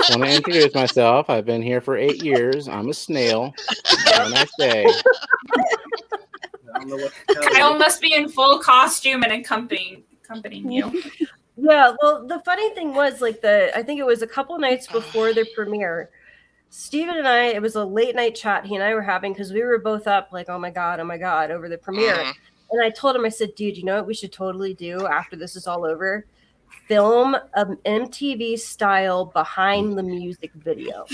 I want to introduce myself. I've been here for 8 years. I'm a snail. Have a nice day. I don't know what to tell Kyle you. must be in full costume and accompanying you. Yeah, well, the funny thing was, like, I think it was a couple nights before the premiere, Steven and I, it was a late night chat he and I were having because we were both up like, oh my God, over the premiere. And I told him, I said, dude, you know what we should totally do after this is all over? Film an MTV style behind the music video.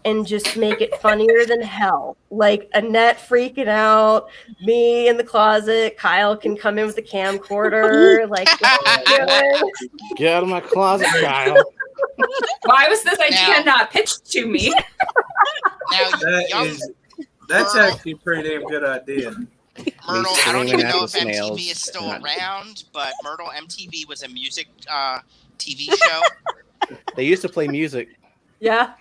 And just make it funnier than hell. Like Annette freaking out, me in the closet, Kyle can come in with the camcorder. Like, get out of my closet, Kyle. Why was this idea not pitched to me? That's actually a pretty damn good idea. Myrtle, I don't even know if MTV is still around, but Myrtle, MTV was a music TV show. They used to play music. Yeah.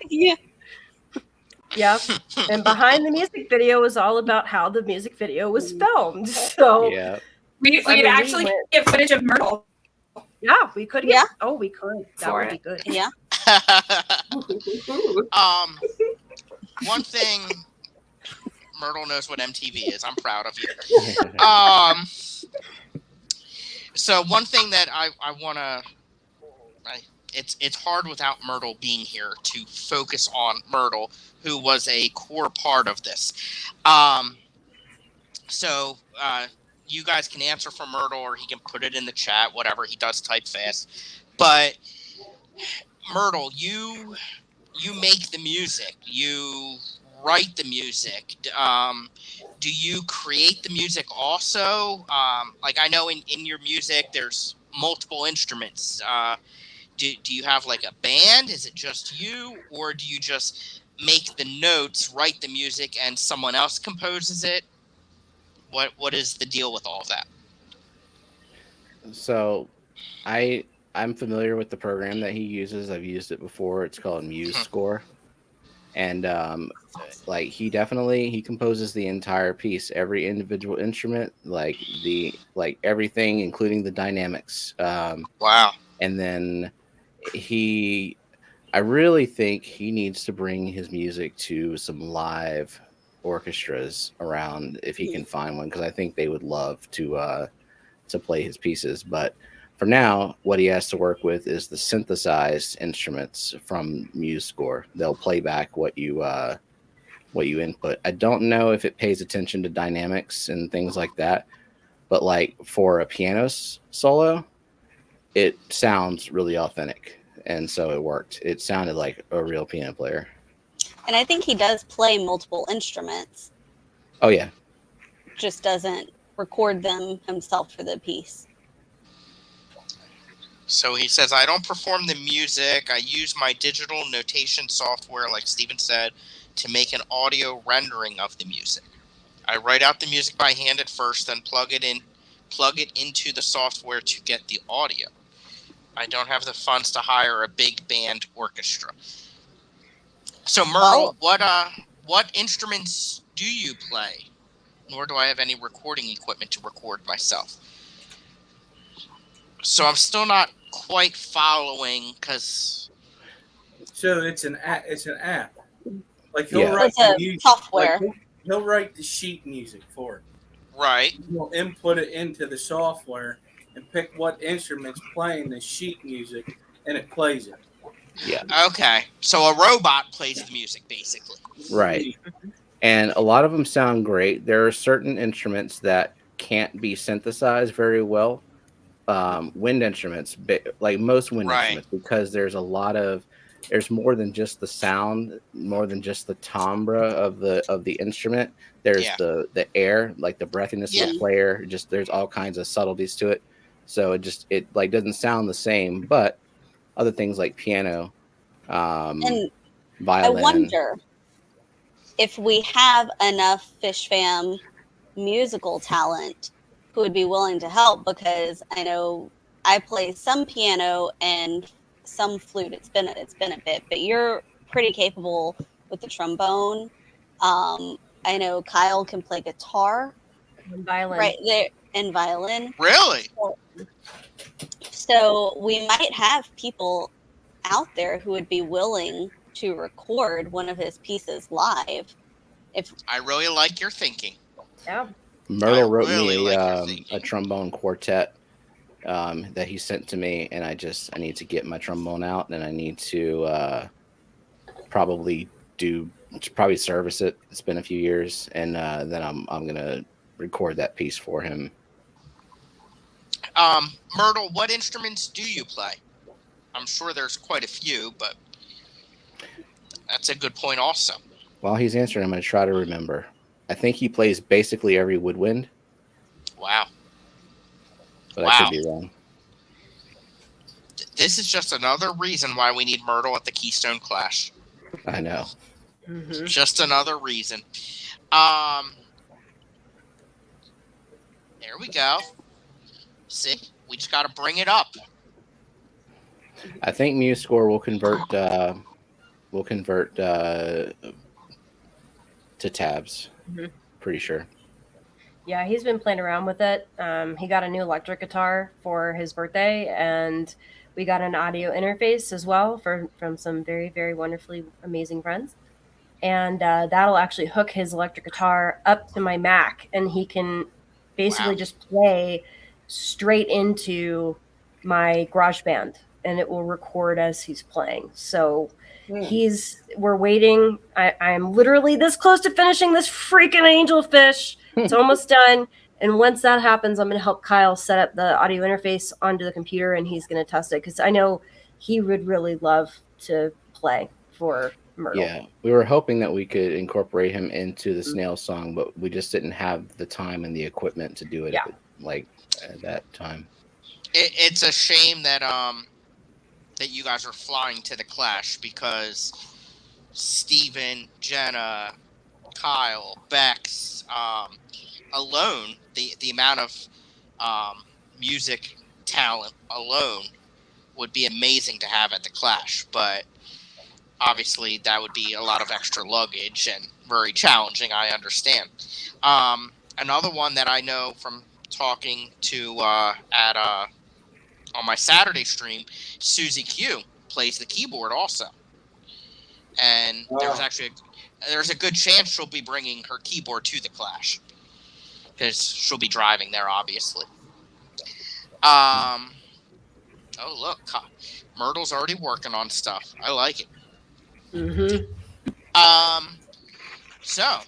And behind the music video was all about how the music video was filmed. So we'd actually get footage of Myrtle. Yeah, we could. Yeah. Oh, we could. That would be good. Yeah. One thing, Myrtle knows what MTV is. I'm proud of you. So one thing that I want to, it's hard without Myrtle being here to focus on Myrtle, who was a core part of this. So you guys can answer for Myrtle, or he can put it in the chat, whatever. He does type fast. But Myrtle, you make the music. You write the music. Do you create the music also? Like I know in your music there's multiple instruments. Do you have like a band? Is it just you, or do you just make the notes, write the music, and someone else composes it? What is the deal with all of that? So I'm familiar with the program that he uses. I've used it before. It's called MuseScore. And like he composes the entire piece, every individual instrument, like everything, including the dynamics. Wow. And then he I really think he needs to bring his music to some live orchestras around if he can find one, because I think they would love to play his pieces. But for now, what he has to work with is the synthesized instruments from MuseScore. They'll play back what you input. I don't know if it pays attention to dynamics and things like that, but like for a piano solo, it sounds really authentic, and so it worked. It sounded like a real piano player. And I think he does play multiple instruments, Oh yeah, just doesn't record them himself for the piece. So he says, I don't perform the music. I use my digital notation software, like Steven said, to make an audio rendering of the music. I write out the music by hand at first, then plug it into the software to get the audio. I don't have the funds to hire a big band orchestra. So Myrtle, what instruments do you play? Nor do I have any recording equipment to record myself. So I'm still not quite following, because So it's an app. It's an app. Like Yeah. write It's a the music. software. Like he'll write the sheet music for it. right. He'll input it into the software and pick what instrument's playing the sheet music, and it plays it. yeah, Okay. So a robot plays the music, basically. right. And a lot of them sound great. There are certain instruments that can't be synthesized very well. Wind instruments, like most wind Right. instruments, because there's more than just the sound, more than just the timbre of the instrument. There's Yeah. the air, like the breathiness of the player. Just there's all kinds of subtleties to it. So it like doesn't sound the same. But other things like piano, And violin. I wonder if we have enough FISHFAM musical talent who would be willing to help, because I know I play some piano and some flute. It's been a bit, but you're pretty capable with the trombone. I know Kyle can play guitar, And violin. right there, and violin. Really? So we might have people out there who would be willing to record one of his pieces live. I really like your thinking. Yeah. Myrtle wrote really me like your a thinking. trombone quartet that he sent to me, and I need to get my trombone out, and I need to probably service it. It's been a few years, and then I'm gonna record that piece for him. Myrtle, what instruments do you play? I'm sure there's quite a few, but that's a good point also. While he's answering, I'm gonna try to remember. I think he plays basically every woodwind, Wow. but I could be wrong. This is just another reason why we need Myrtle at the Keystone Clash. I know. Mm-hmm. Just another reason. There we go. See, we just got to bring it up. I think MuseScore will convert to tabs. Mhm. Pretty sure. Yeah, he's been playing around with it. He got a new electric guitar for his birthday, and we got an audio interface as well from some very, very wonderfully amazing friends. And that'll actually hook his electric guitar up to my Mac, and he can basically just play straight into my GarageBand, and it will record as he's playing. So we're waiting. I'm literally this close to finishing this freaking angelfish. It's almost done. And once that happens, I'm going to help Kyle set up the audio interface onto the computer, and he's going to test it, because I know he would really love to play for Myrtle. Yeah, we were hoping that we could incorporate him into the Snail song, but we just didn't have the time and the equipment to do it at that time. It's a shame that that you guys are flying to the Clash, because Steven, Jenna, Kyle, Bex, alone, the amount of music talent alone would be amazing to have at the Clash, but obviously that would be a lot of extra luggage and very challenging, I understand. Another one that I know from talking to on my Saturday stream, Susie Q plays the keyboard also. and there's a good chance she'll be bringing her keyboard to the Clash because she'll be driving there, obviously. Oh look, Myrtle's already working on stuff. I like it. So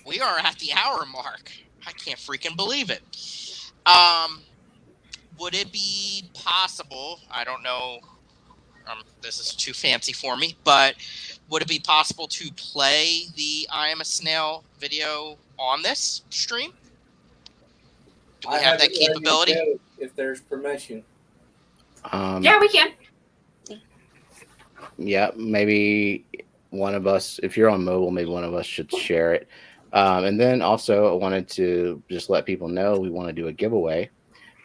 we are at the hour mark. I can't freaking believe it. Would it be possible? I don't know. This is too fancy for me, but would it be possible to play the I Am a Snail video on this stream? Do we have that capability? If there's permission. Yeah, we can. Yeah, maybe one of us, if you're on mobile, maybe one of us should share it. And then also I wanted to just let people know we want to do a giveaway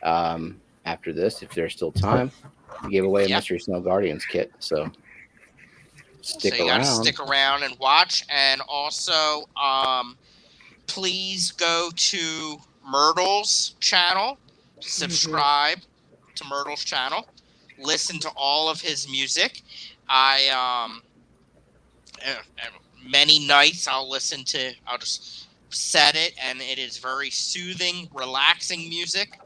after this, if there's still time. We gave away a Mystery Snail Guardians kit, so stick around. Gotta stick around and watch. And also, please go to Myrtle's channel, subscribe to Myrtle's channel, listen to all of his music. Many nights I'll just set it, and it is very soothing, relaxing music.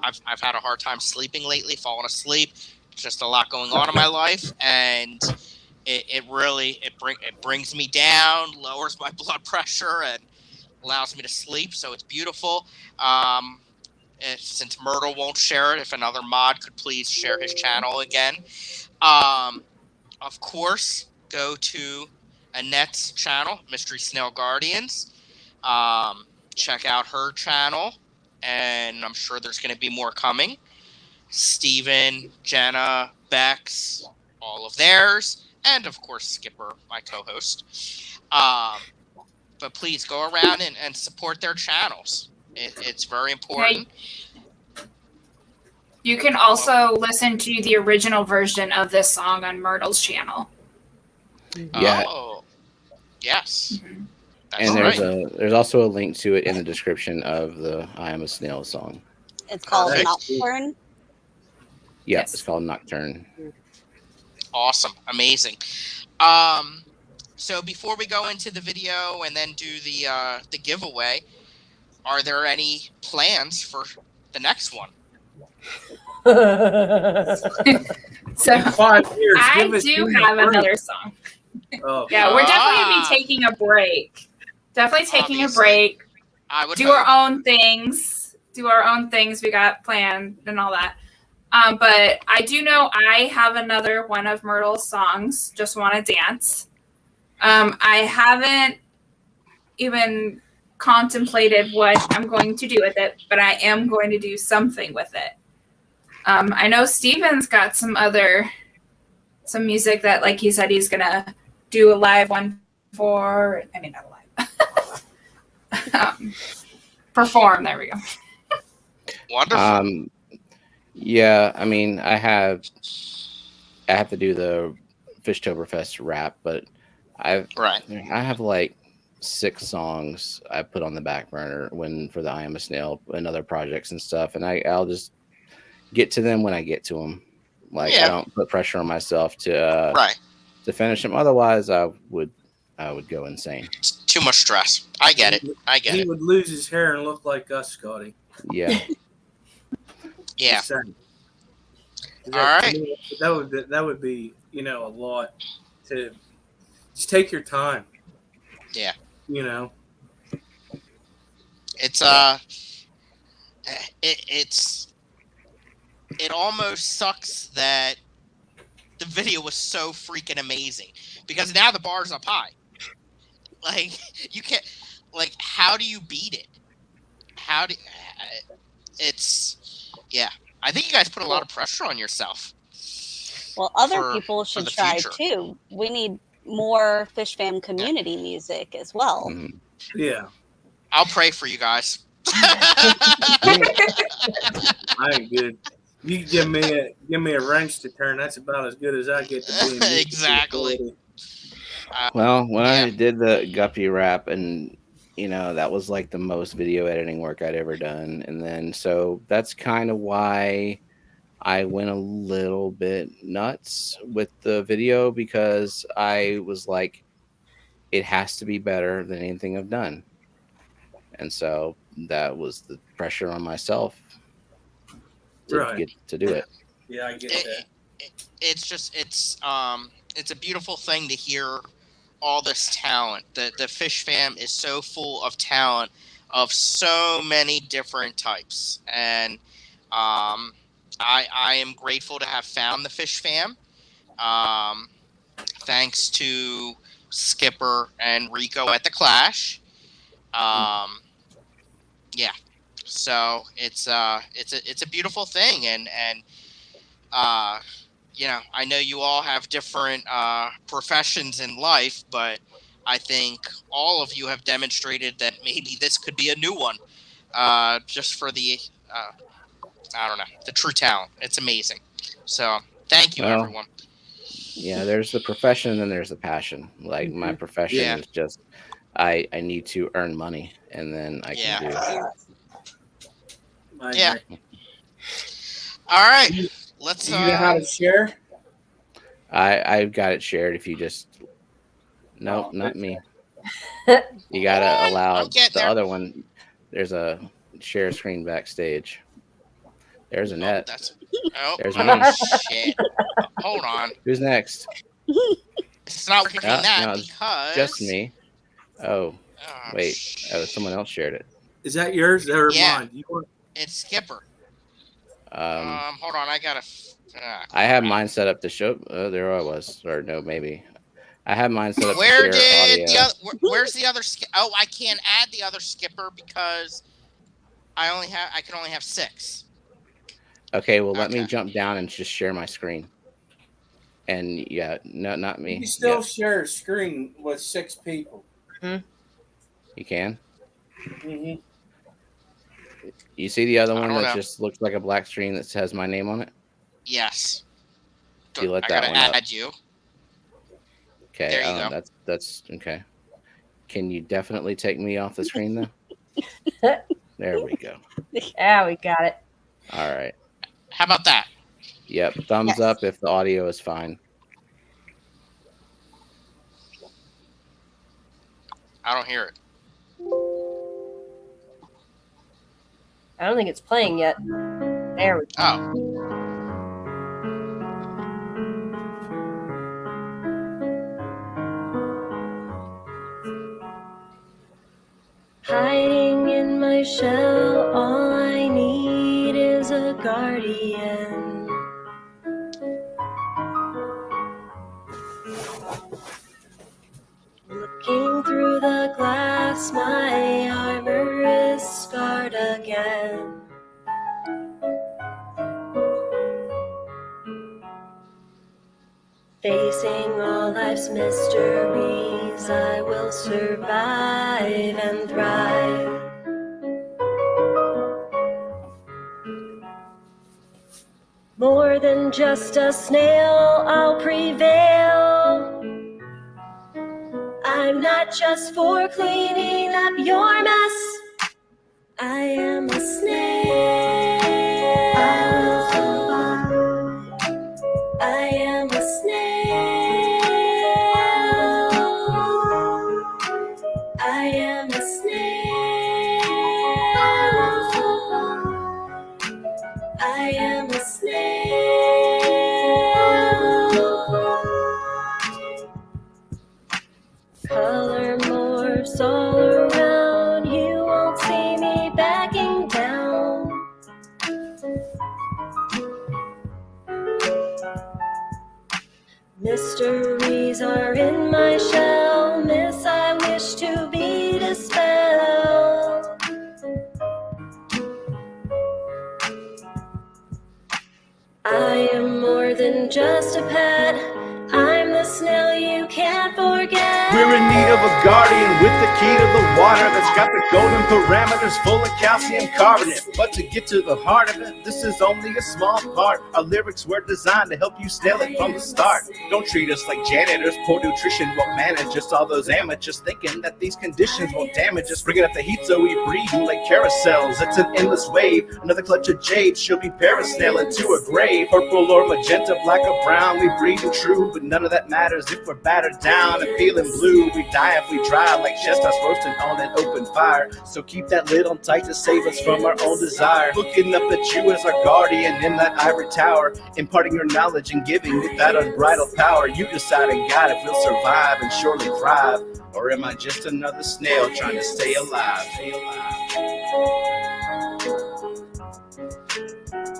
I've had a hard time sleeping lately, falling asleep. Just a lot going on in my life, and it brings me down, lowers my blood pressure, and allows me to sleep. So it's beautiful. Since Myrtle won't share it, if another mod could please share his channel again. Of course, go to Annette's channel, Mystery Snail Guardians. Check out her channel, and I'm sure there's going to be more coming. Steven, Jenna, Bex, all of theirs, and of course Skipper, my co-host. But please go around and support their channels. It's very important. You can also listen to the original version of this song on Myrtle's channel. Yeah. Oh, yes. Mm-hmm. And there's also a link to it in the description of the I Am a Snail song. It's called Nocturne. Yeah, Yes. It's called Nocturne. Awesome. Amazing. So before we go into the video and then do the giveaway, are there any plans for the next one? So In 5 years, I do have another song. Oh, Yeah, we're definitely going to be taking a break. Definitely taking Obviously. a break. I would Do hope. our own things. Do our own things we got planned and all that. But I do know I have another one of Myrtle's songs, Just Wanna Dance. I haven't even contemplated what I'm going to do with it, but I am going to do something with it. I know Steven's got some music that, like he said, he's gonna do a live one for. I mean, not live. Perform. There we go. Wonderful. Yeah, I mean, I have to do the Fishtoberfest rap, but I have like 6 songs I put on the back burner for the I Am a Snail and other projects and stuff, and I'll just get to them when I get to them. I don't put pressure on myself to finish them. Otherwise, I would go insane. It's too much stress. I get it. He would lose his hair and look like us, Scotty. Yeah. Yeah. All right. That would be a lot to just take your time. Yeah. It's it almost sucks that the video was so freaking amazing because now the bar's up high. Like you can't. Like, how do you beat it? I think you guys put a lot of pressure on yourself. Well, other people should try too. We need more FishFam community music as well. Mm-hmm. Yeah. I'll pray for you guys. I ain't good. You give me a wrench to turn. That's about as good as I get to be. Exactly. Well, when I did the Guppy rap, and that was like the most video editing work I'd ever done, and then so that's kind of why I went a little bit nuts with the video because I was like, it has to be better than anything I've done. And so that was the pressure on myself to Right. get to do it. Yeah, I get that. It's a beautiful thing to hear all this talent. The Fish Fam is so full of talent of so many different types, and I am grateful to have found the Fish Fam. Thanks to Skipper and Rico at the Clash. Yeah, so it's a beautiful thing, and you know, I know you all have different professions in life, but I think all of you have demonstrated that maybe this could be a new one, just for the I don't know, the true talent. It's amazing. So thank you, everyone. Yeah, there's the profession and then there's the passion. Like my profession is just I need to earn money and then I can do it. Yeah. All right. Let's. You know how to share? I've got it shared. If you just not me. You gotta allow the other one. There's a share screen backstage. There's Annette. There's me. Shit. Hold on. Who's next? It's not working that because just me. Oh, wait. Oh, someone else shared it. Is that yours or mine? It's Skipper. Hold on. I gotta. I have mine set up to show. There I was, or no, maybe. I have mine set up. Where to share did audio. where's the other? Oh, I can't add the other Skipper because I can only have 6. Okay, well, let me jump down and just share my screen. And yeah, no, not me. You still share a screen with 6 people. You can. Mm-hmm. You see the other one that just looks like a black screen that has my name on it? Yes. You let that one add up. you. Okay. There you go. That's okay. Can you definitely take me off the screen though? There we go. Yeah, we got it. All right. How about that? Yep. Thumbs up if the audio is fine. I don't hear it. I don't think it's playing yet. There we go. Oh. Hiding in my shell, all I need is a guardian. Looking through the glass, my armor is scarred again. Facing all life's mysteries, I will survive and thrive. More than just a snail, I'll prevail. I'm not just for cleaning up your mess. I am a snail. I am a snail. I am a snail. I am a snail. Color morphs all around. You won't see me backing down. Mysteries are in my shell, myths I wish to be dispelled. I am more than just a pet, I'm the snail you can't forget. We're in need of a guardian with the key to the water that's got the golden parameters full of calcium carbonate. But to get to the heart of it, this is only a small part. Our lyrics were designed to help you nail it from the start. Don't treat us like janitors, poor nutrition won't manage us. All those amateurs thinking that these conditions won't damage us. Bringing up the heat so we breathe like carousels. It's an endless wave, another clutch of jade. She'll be parasailing to a grave. Purple or magenta, black or brown, we breathe and true. But none of that matters if we're battered down and feeling blue. We die if we dry like chestnuts roasting on an open fire. So keep that lid on tight to save us from our own desire. Looking up at you as our guardian in that ivory tower, imparting your knowledge and giving it that unbridled power. You decide and guide if we'll survive and surely thrive, or am I just another snail trying to stay alive?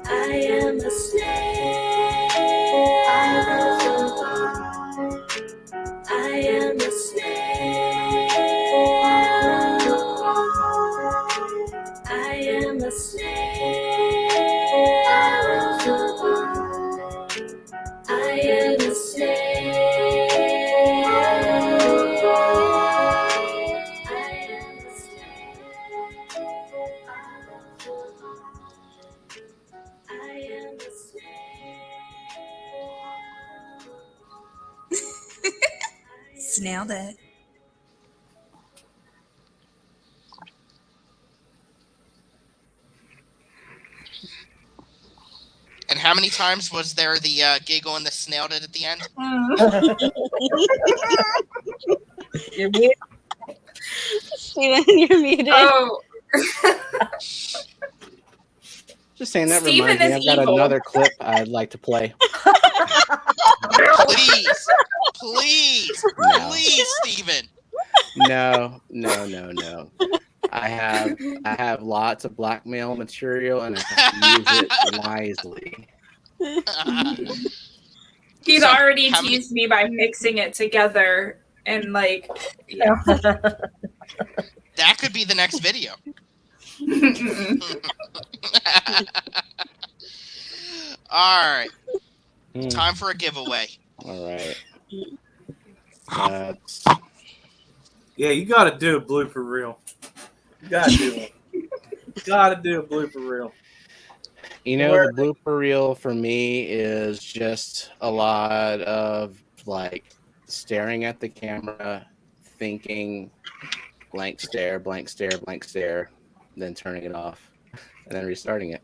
I am a snail. I am a snail. I am a snail. I am a Snailed it. And how many times was there the giggle and the snailed it at the end? You're muted. Steven, you're muted. Oh, Just saying, that Steven reminds me, is I've got evil. another clip I'd like to play. Please, please, No. please, Steven. No. I have lots of blackmail material, and I have to use it wisely. he's So, already how many- teased me by mixing it together and like, yeah. That could be the next video. All right, time for a giveaway. All right. Yeah, you got to do a blooper reel. You got to do it. Got to do a blooper reel. You know, the blooper reel for me is just a lot of like staring at the camera, thinking blank stare, blank stare, blank stare, then turning it off and then restarting it.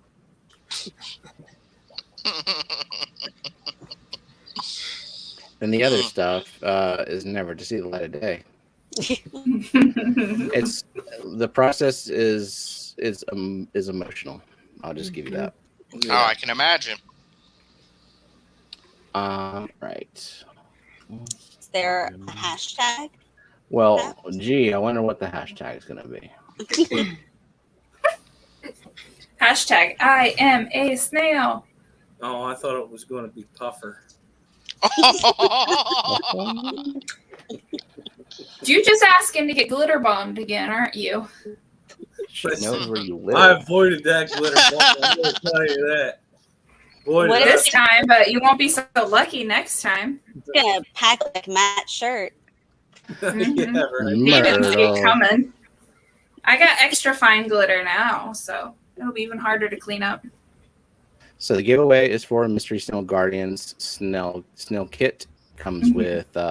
And the other stuff is never to see the light of day. It's the process is emotional. I'll just give you that. Oh, I can imagine. Right. Is there a hashtag? Well, gee, I wonder what the hashtag is going to be. Hashtag I am a snail. Oh, I thought it was going to be Puffer. You just ask him to get glitter bombed again, aren't you? She knows where you live. I avoided that glitter bomb. I'm going to tell you that. Boy, What did if This time, but you won't be so lucky next time. It's gonna pack like Matt's shirt. yeah, right. He didn't see it Myrtle. coming. I got extra fine glitter now, so it'll be even harder to clean up. So the giveaway is for Mystery Snail Guardians snail kit. Comes with the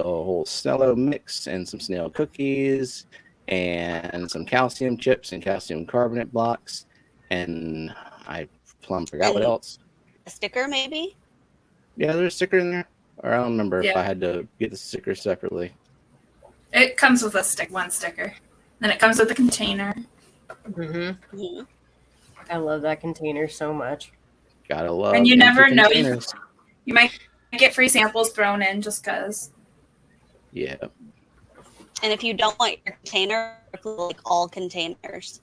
whole Snello mix and some snail cookies and some calcium chips and calcium carbonate blocks. And I plumb forgot what else. A sticker, maybe? Yeah, there's a sticker in there. Or I don't remember if Yeah. I had to get the sticker separately. It comes with one sticker. Then it comes with a container. Mm-hmm. I love that container so much. Gotta love. And you empty never know. containers. You might get free samples thrown in just because. Yeah. And if you don't want your container, like all containers.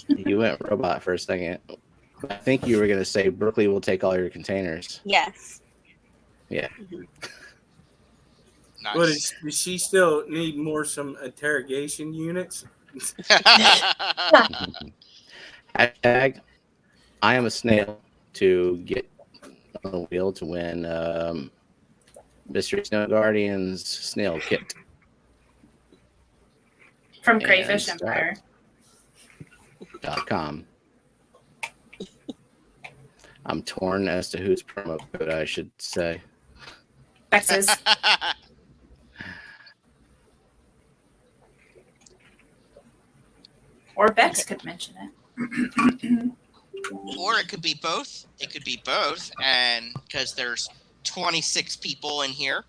You went robot for a second. I think you were gonna say Berkeley will take all your containers. Yes. Yeah. But Nice. does she still need some interrogation units? Hashtag I am a snail to get on the wheel to win Mystery Snow Guardians snail kit. From And Crayfish stuff. Empire. .com. I'm torn as to whose promo code I should say. Bex's. Or Bex could mention it. Or it could be both. It could be both, and because there's 26 people in here,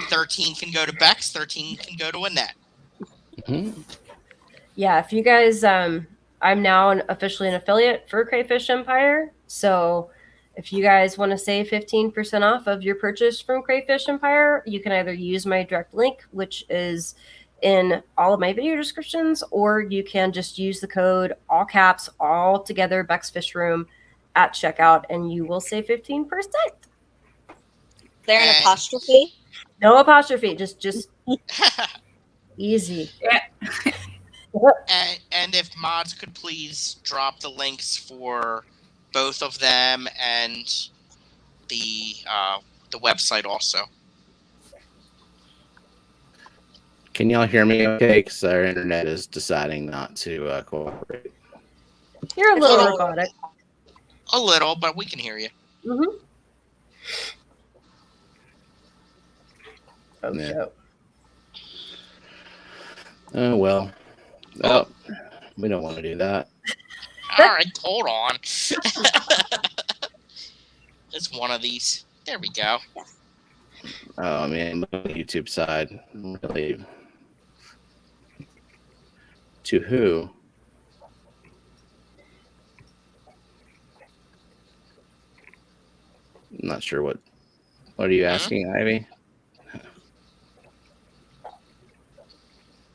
13 can go to Bex, 13 can go to Annette. Mm-hmm. Yeah, if you guys, I'm now officially an affiliate for Crayfish Empire. So if you guys want to save 15% off of your purchase from Crayfish Empire, you can either use my direct link, which is in all of my video descriptions, or you can just use the code, all caps, all together, Bex Fish Room at checkout, and you will save 15%. Is there an apostrophe? No apostrophe, just easy. And if mods could please drop the links for both of them and the website also. Can y'all hear me okay? Because our internet is deciding not to cooperate. You're a little robotic. A little, but we can hear you. Mm-hmm. Oh, Yeah. no. Oh, well. Oh, we don't want to do that. All right, hold on. It's one of these. There we go. Oh, man, the YouTube side. Really. To who? I'm not sure what are you asking, Ivy?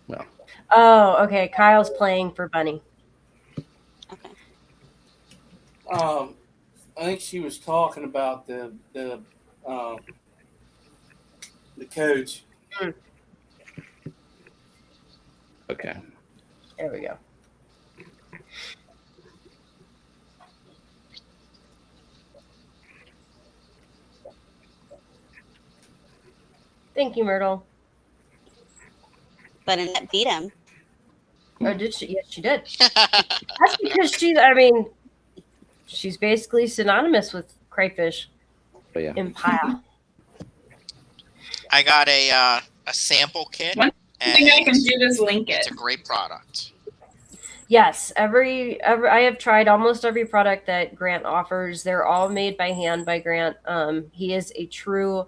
Well. Oh, okay. Kyle's playing for Bunny. Okay. I think she was talking about the codes. Okay. There we go. Thank you, Myrtle. But Annette beat him. Oh, did she? Yes, she did. That's because she's basically synonymous with Crayfish But yeah. Empire. I got a sample kit. One thing I can do is link It's it. a great product. Yes, every I have tried almost every product that Grant offers. They're all made by hand by Grant. He is a true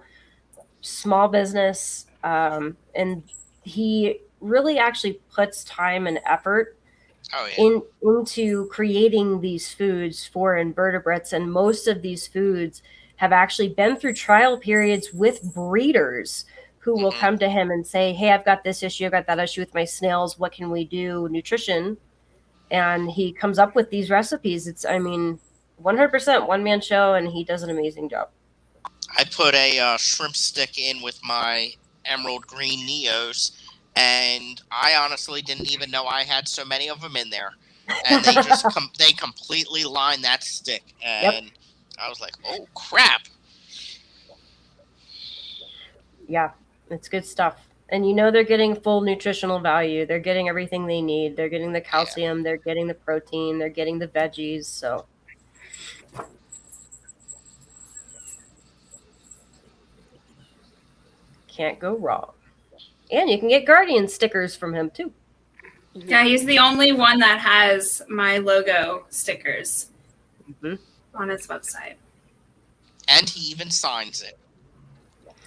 small business, and he really actually puts time and effort Oh yeah. into creating these foods for invertebrates, and most of these foods have actually been through trial periods with breeders who will come to him and say, hey, I've got this issue, I've got that issue with my snails, what can we do? Nutrition. And he comes up with these recipes. It's, 100% one-man show, and he does an amazing job. I put a shrimp stick in with my emerald green Neos, and I honestly didn't even know I had so many of them in there. And they just they completely lined that stick, and I was like, "Oh crap!" Yeah, it's good stuff. And they're getting full nutritional value. They're getting everything they need. They're getting the calcium. They're getting the protein. They're getting the veggies. So. Can't go wrong. And you can get Guardian stickers from him, too. Yeah, he's the only one that has my logo stickers on his website. And he even signs it.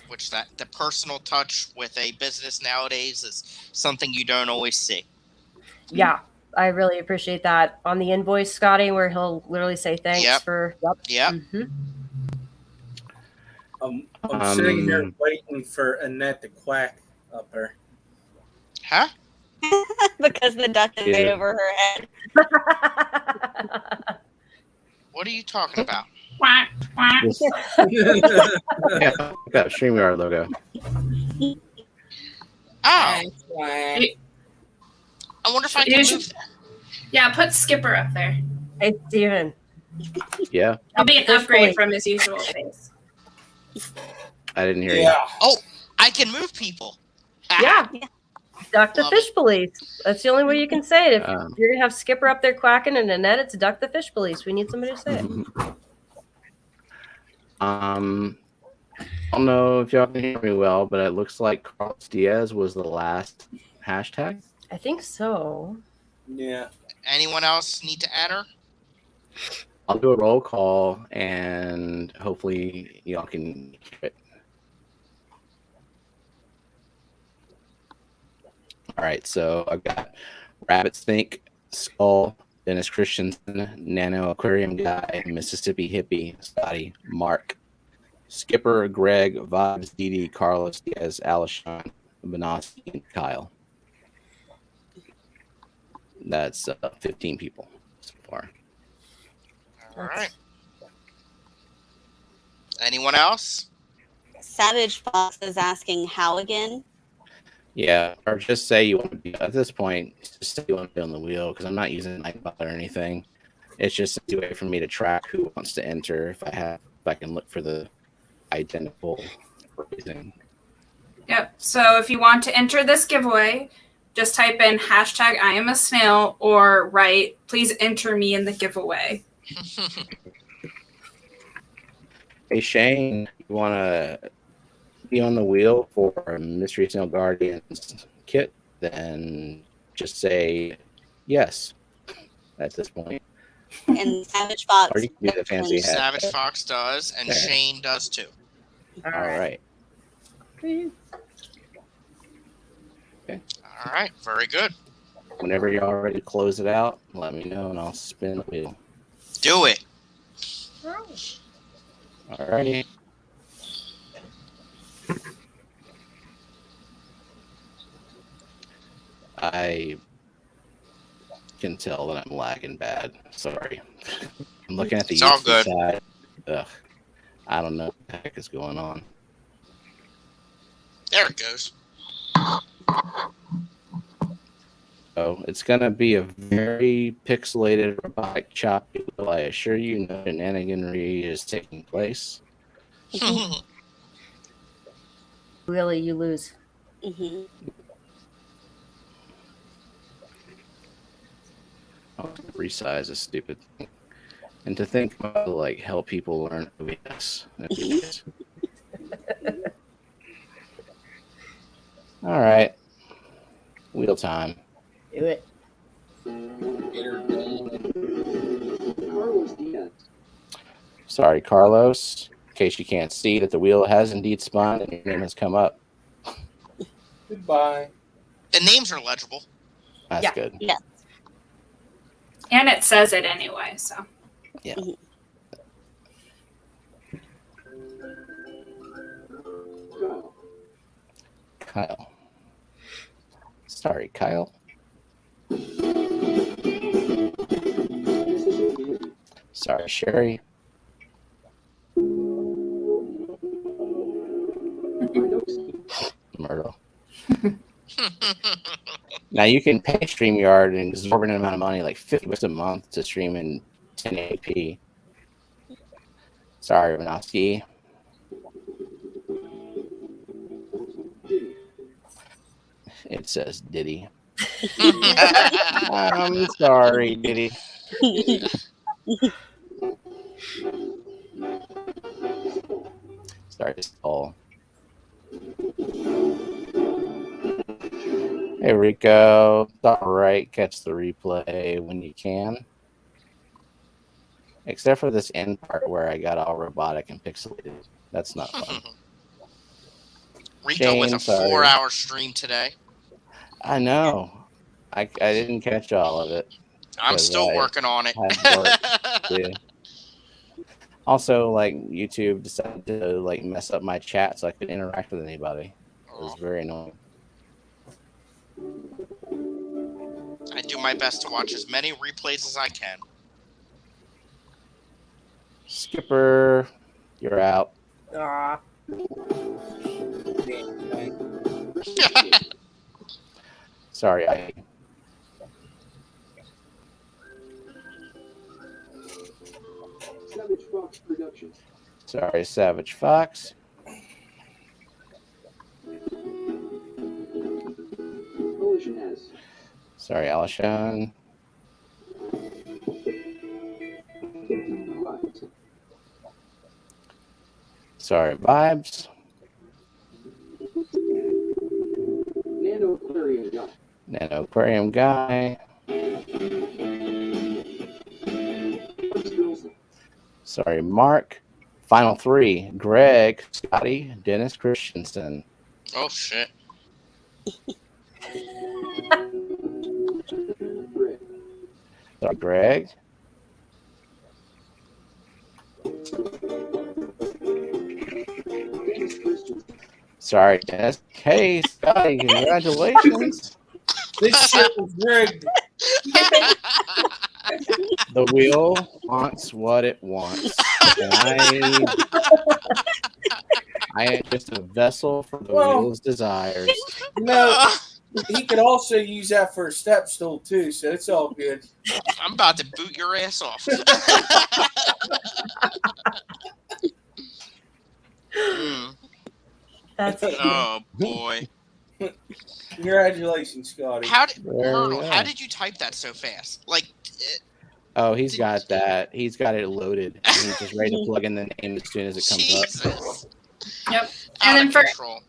Which the personal touch with a business nowadays is something you don't always see. Yeah, I really appreciate that. On the invoice, Scotty, where he'll literally say thanks for... Yep. Mm-hmm. I'm sitting here waiting for Annette to quack up there. Huh? Because the duck is right over her head. What are you talking about? Quack, quack. Yeah, got a StreamYard logo. Oh. I wonder if I can move that. Yeah, put Skipper up there. Hey, Steven. Yeah. It'll be an upgrade from his usual face. I didn't hear you. Yeah. Oh, I can move people. Yeah. Duck the Love fish police. That's the only way you can say it. If Um, you're gonna have Skipper up there quacking in a net, it's duck the fish police. We need somebody to say it. I don't know if y'all can hear me well, but it looks like Carlos Diaz was the last hashtag. I think so. Yeah. Anyone else need to enter? I'll do a roll call, and hopefully y'all can hear it. All right, so I've got Rabbit Snake, Skull, Dennis Christensen, Nano Aquarium Guy, Mississippi Hippie, Scotty, Mark, Skipper, Greg, Vibes, Didi, Carlos Diaz, Alishon, Benassi, and Kyle. That's 15 people so far. All right. Anyone else? Savage Fox is asking how again. Yeah, or just say you want to be at this point. Just say you want to be on the wheel because I'm not using Nightbot or anything. It's just a way for me to track who wants to enter. If I can look for the identical phrasing. Yep. So if you want to enter this giveaway, just type in hashtag IAMASNAIL or write, please enter me in the giveaway. Hey Shane, you want to be on the wheel for a Mystery Snail Guardians kit? Then just say yes at this point. And Savage Fox. Or you can do the fancy hat. Savage Fox does, and Shane does too. All right. All right, very good. Whenever you're all ready to close it out, let me know and I'll spin the wheel. Do it. All righty. I can tell that I'm lagging bad. Sorry. I'm looking at the It's all YouTube good. side. Ugh. I don't know what the heck is going on. There it goes. So it's going to be a very pixelated robotic choppy wheel. I assure you, no shenaniganry is taking place. Really, you lose. Mm-hmm. I'll resize this stupid thing. And to think about like help people learn OBS. All right. Wheel time. Do it. Sorry, Carlos. In case you can't see that the wheel has indeed spun and your name has come up. Goodbye. The names are legible. That's Yeah. good. Yeah. And it says it anyway, so. Yeah. Kyle. Sorry, Kyle. Sorry, Sherry. Myrtle. Now you can pay StreamYard an exorbitant amount of money, like $50 a month, to stream in 1080p. Sorry, Renowski. It says Diddy. I'm sorry, Diddy. Sorry, Skull. Hey, Rico. It's all right. Catch the replay when you can. Except for this end part where I got all robotic and pixelated. That's not fun. Rico with Shane, a sorry. 4-hour stream today. I know. I didn't catch all of it. I'm Because still I working on it. had work, too. Also, like, YouTube decided to like mess up my chat so I couldn't interact with anybody. It was very annoying. I do my best to watch as many replays as I can. Skipper, you're out. Aw. Sorry, I. Savage Fox Productions. Sorry, Savage Fox. Sorry, Alishon. Sorry, Vibes. Nano Aquarium Guy. Sorry, Mark. Final three: Greg, Scotty, Dennis Christensen. Oh shit. Sorry, Greg. Sorry, Dennis. Hey, Scotty, congratulations. This shit was rigged. The wheel wants what it wants. And I am just a vessel for the wheel's desires. No, he could also use that for a step stool too, so it's all good. I'm about to boot your ass off. That's Oh boy. Congratulations, Scotty. Myrtle, how did you type that so fast? Like, Oh, he's got that. He's got it loaded. And he's just ready to plug in the name as soon as it comes Jesus. up. Yep. Out And then of for control.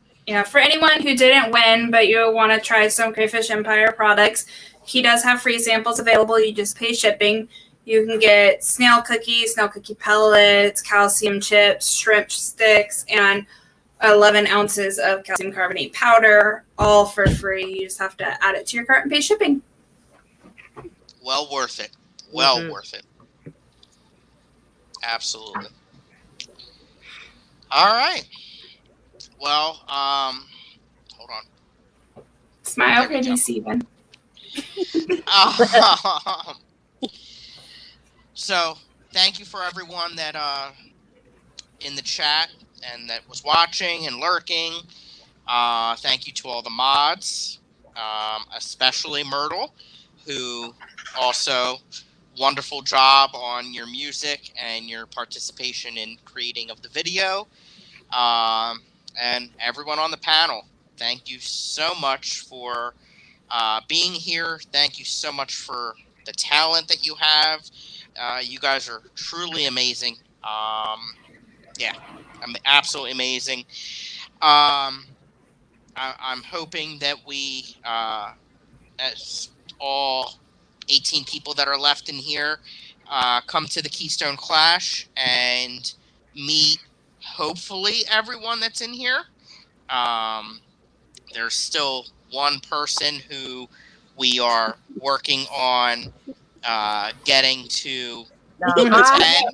for anyone who didn't win but you want to try some Crayfish Empire products, he does have free samples available. You just pay shipping. You can get snail cookies, snail cookie pellets, calcium chips, shrimp sticks, and 11 ounces of calcium carbonate powder, all for free. You just have to add it to your cart and pay shipping. Well worth it. Well worth it. Absolutely. All right. Well, hold on. Smile, There we pretty go. Steven. So, thank you for everyone that in the chat and that was watching and lurking. Thank you to all the mods, especially Myrtle, who also wonderful job on your music and your participation in creating of the video. And everyone on the panel, thank you so much for being here. Thank you so much for the talent that you have. You guys are truly amazing. Yeah, absolutely amazing. I'm hoping that we, as all 18 people that are left in here, come to the Keystone Clash and meet, hopefully, everyone that's in here. There's still one person who we are working on getting to attend.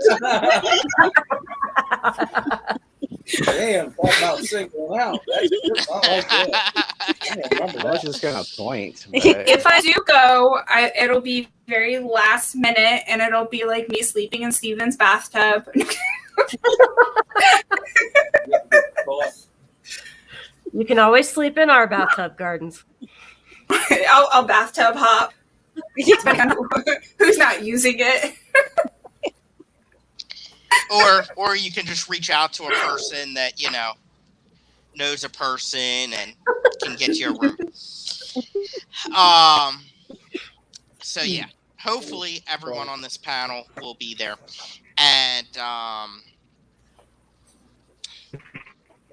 Damn, talk about singling out. That's good. I like that. I don't remember I was that. just gonna point. But If I do go, it'll be very last minute, and it'll be like me sleeping in Steven's bathtub. You can always sleep in our bathtub gardens. I'll bathtub hop. Depending on who's not using it. Or you can just reach out to a person that, knows a person and can get you a room. So yeah, hopefully everyone on this panel will be there. And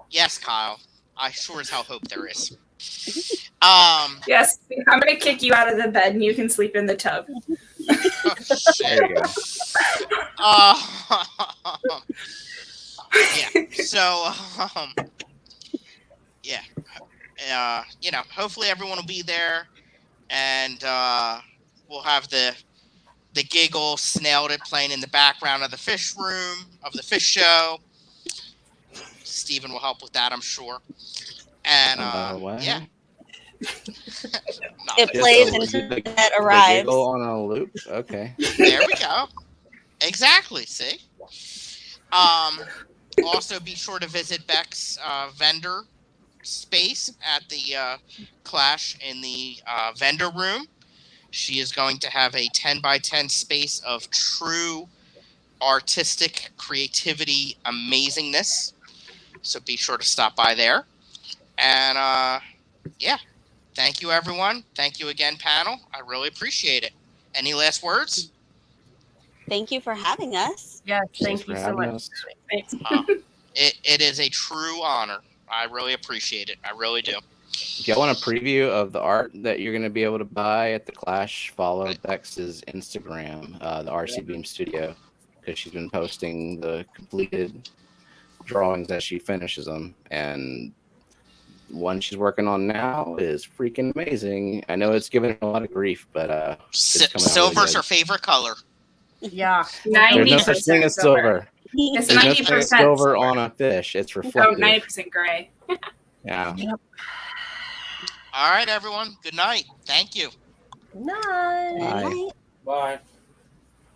yes, Kyle, I sure as hell hope there is. Yes, I'm gonna kick you out of the bed and you can sleep in the tub. Oh, shit. there you go. Yeah. So, hopefully everyone will be there, and we'll have the giggle snailed it playing in the background of the fish room of the fish show. Steven will help with that, I'm sure. And yeah. It plays until that arrives. Giggle on a loop. Okay. There we go. Exactly. See. Also, be sure to visit Beck's vendor space at the Clash in the vendor room. She is going to have a 10x10 space of true artistic creativity amazingness. So be sure to stop by there. And yeah, Thank you, everyone. Thank you again, panel. I really appreciate it. Any last words? Thank you for having us. Yes, Thanks thank for you so having much. us. Thanks. It is a true honor. I really appreciate it. I really do. If y'all want a preview of the art that you're going to be able to buy at the Clash, follow Bex's Instagram, the RC Beam Studio, because she's been posting the completed drawings as she finishes them. And one she's working on now is freaking amazing. I know it's given her a lot of grief, but it's coming out really Silver's good. her favorite color. Yeah. There's no such thing as silver. It's There's no such thing as 90% silver on a fish. It's Oh, reflective. 90% gray. Yeah. All right, everyone. Good night. Thank you. Nice. Bye. Bye.